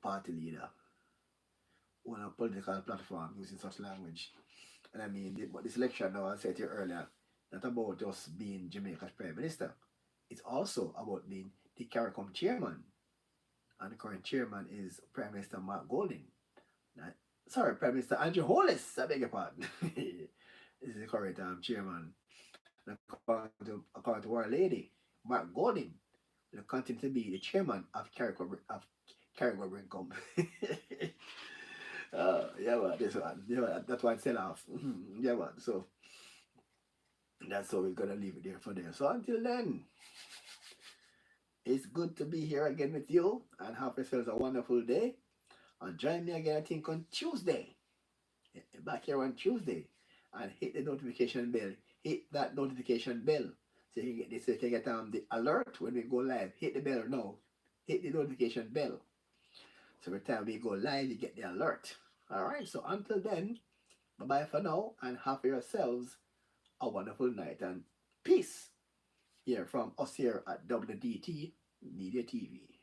party leader on a political platform using such language. And I mean, but this election now, I said to you earlier, not about just being Jamaica's Prime Minister. It's also about being the CARICOM chairman. And the current chairman is Prime Minister Mark Golding. Now, sorry, Prime Minister Andrew Hollis, I beg your pardon. This is the current chairman. And according to our lady, Mark Golding will continue to be the chairman of CARICOM Rincom. Yeah, man, this one. Yeah, that one sell off. Yeah, man. So that's how we're gonna leave it there for there. So until then, it's good to be here again with you and have yourselves a wonderful day. And join me again, I think, on Tuesday. Back here on Tuesday. And hit the notification bell. Hit that notification bell. So you can get this, so you can get the alert when we go live. Hit the bell now. Hit the notification bell. So every time we go live, you get the alert. Alright, so until then, bye bye for now and have yourselves a wonderful night and peace here from us here at WDT Media TV.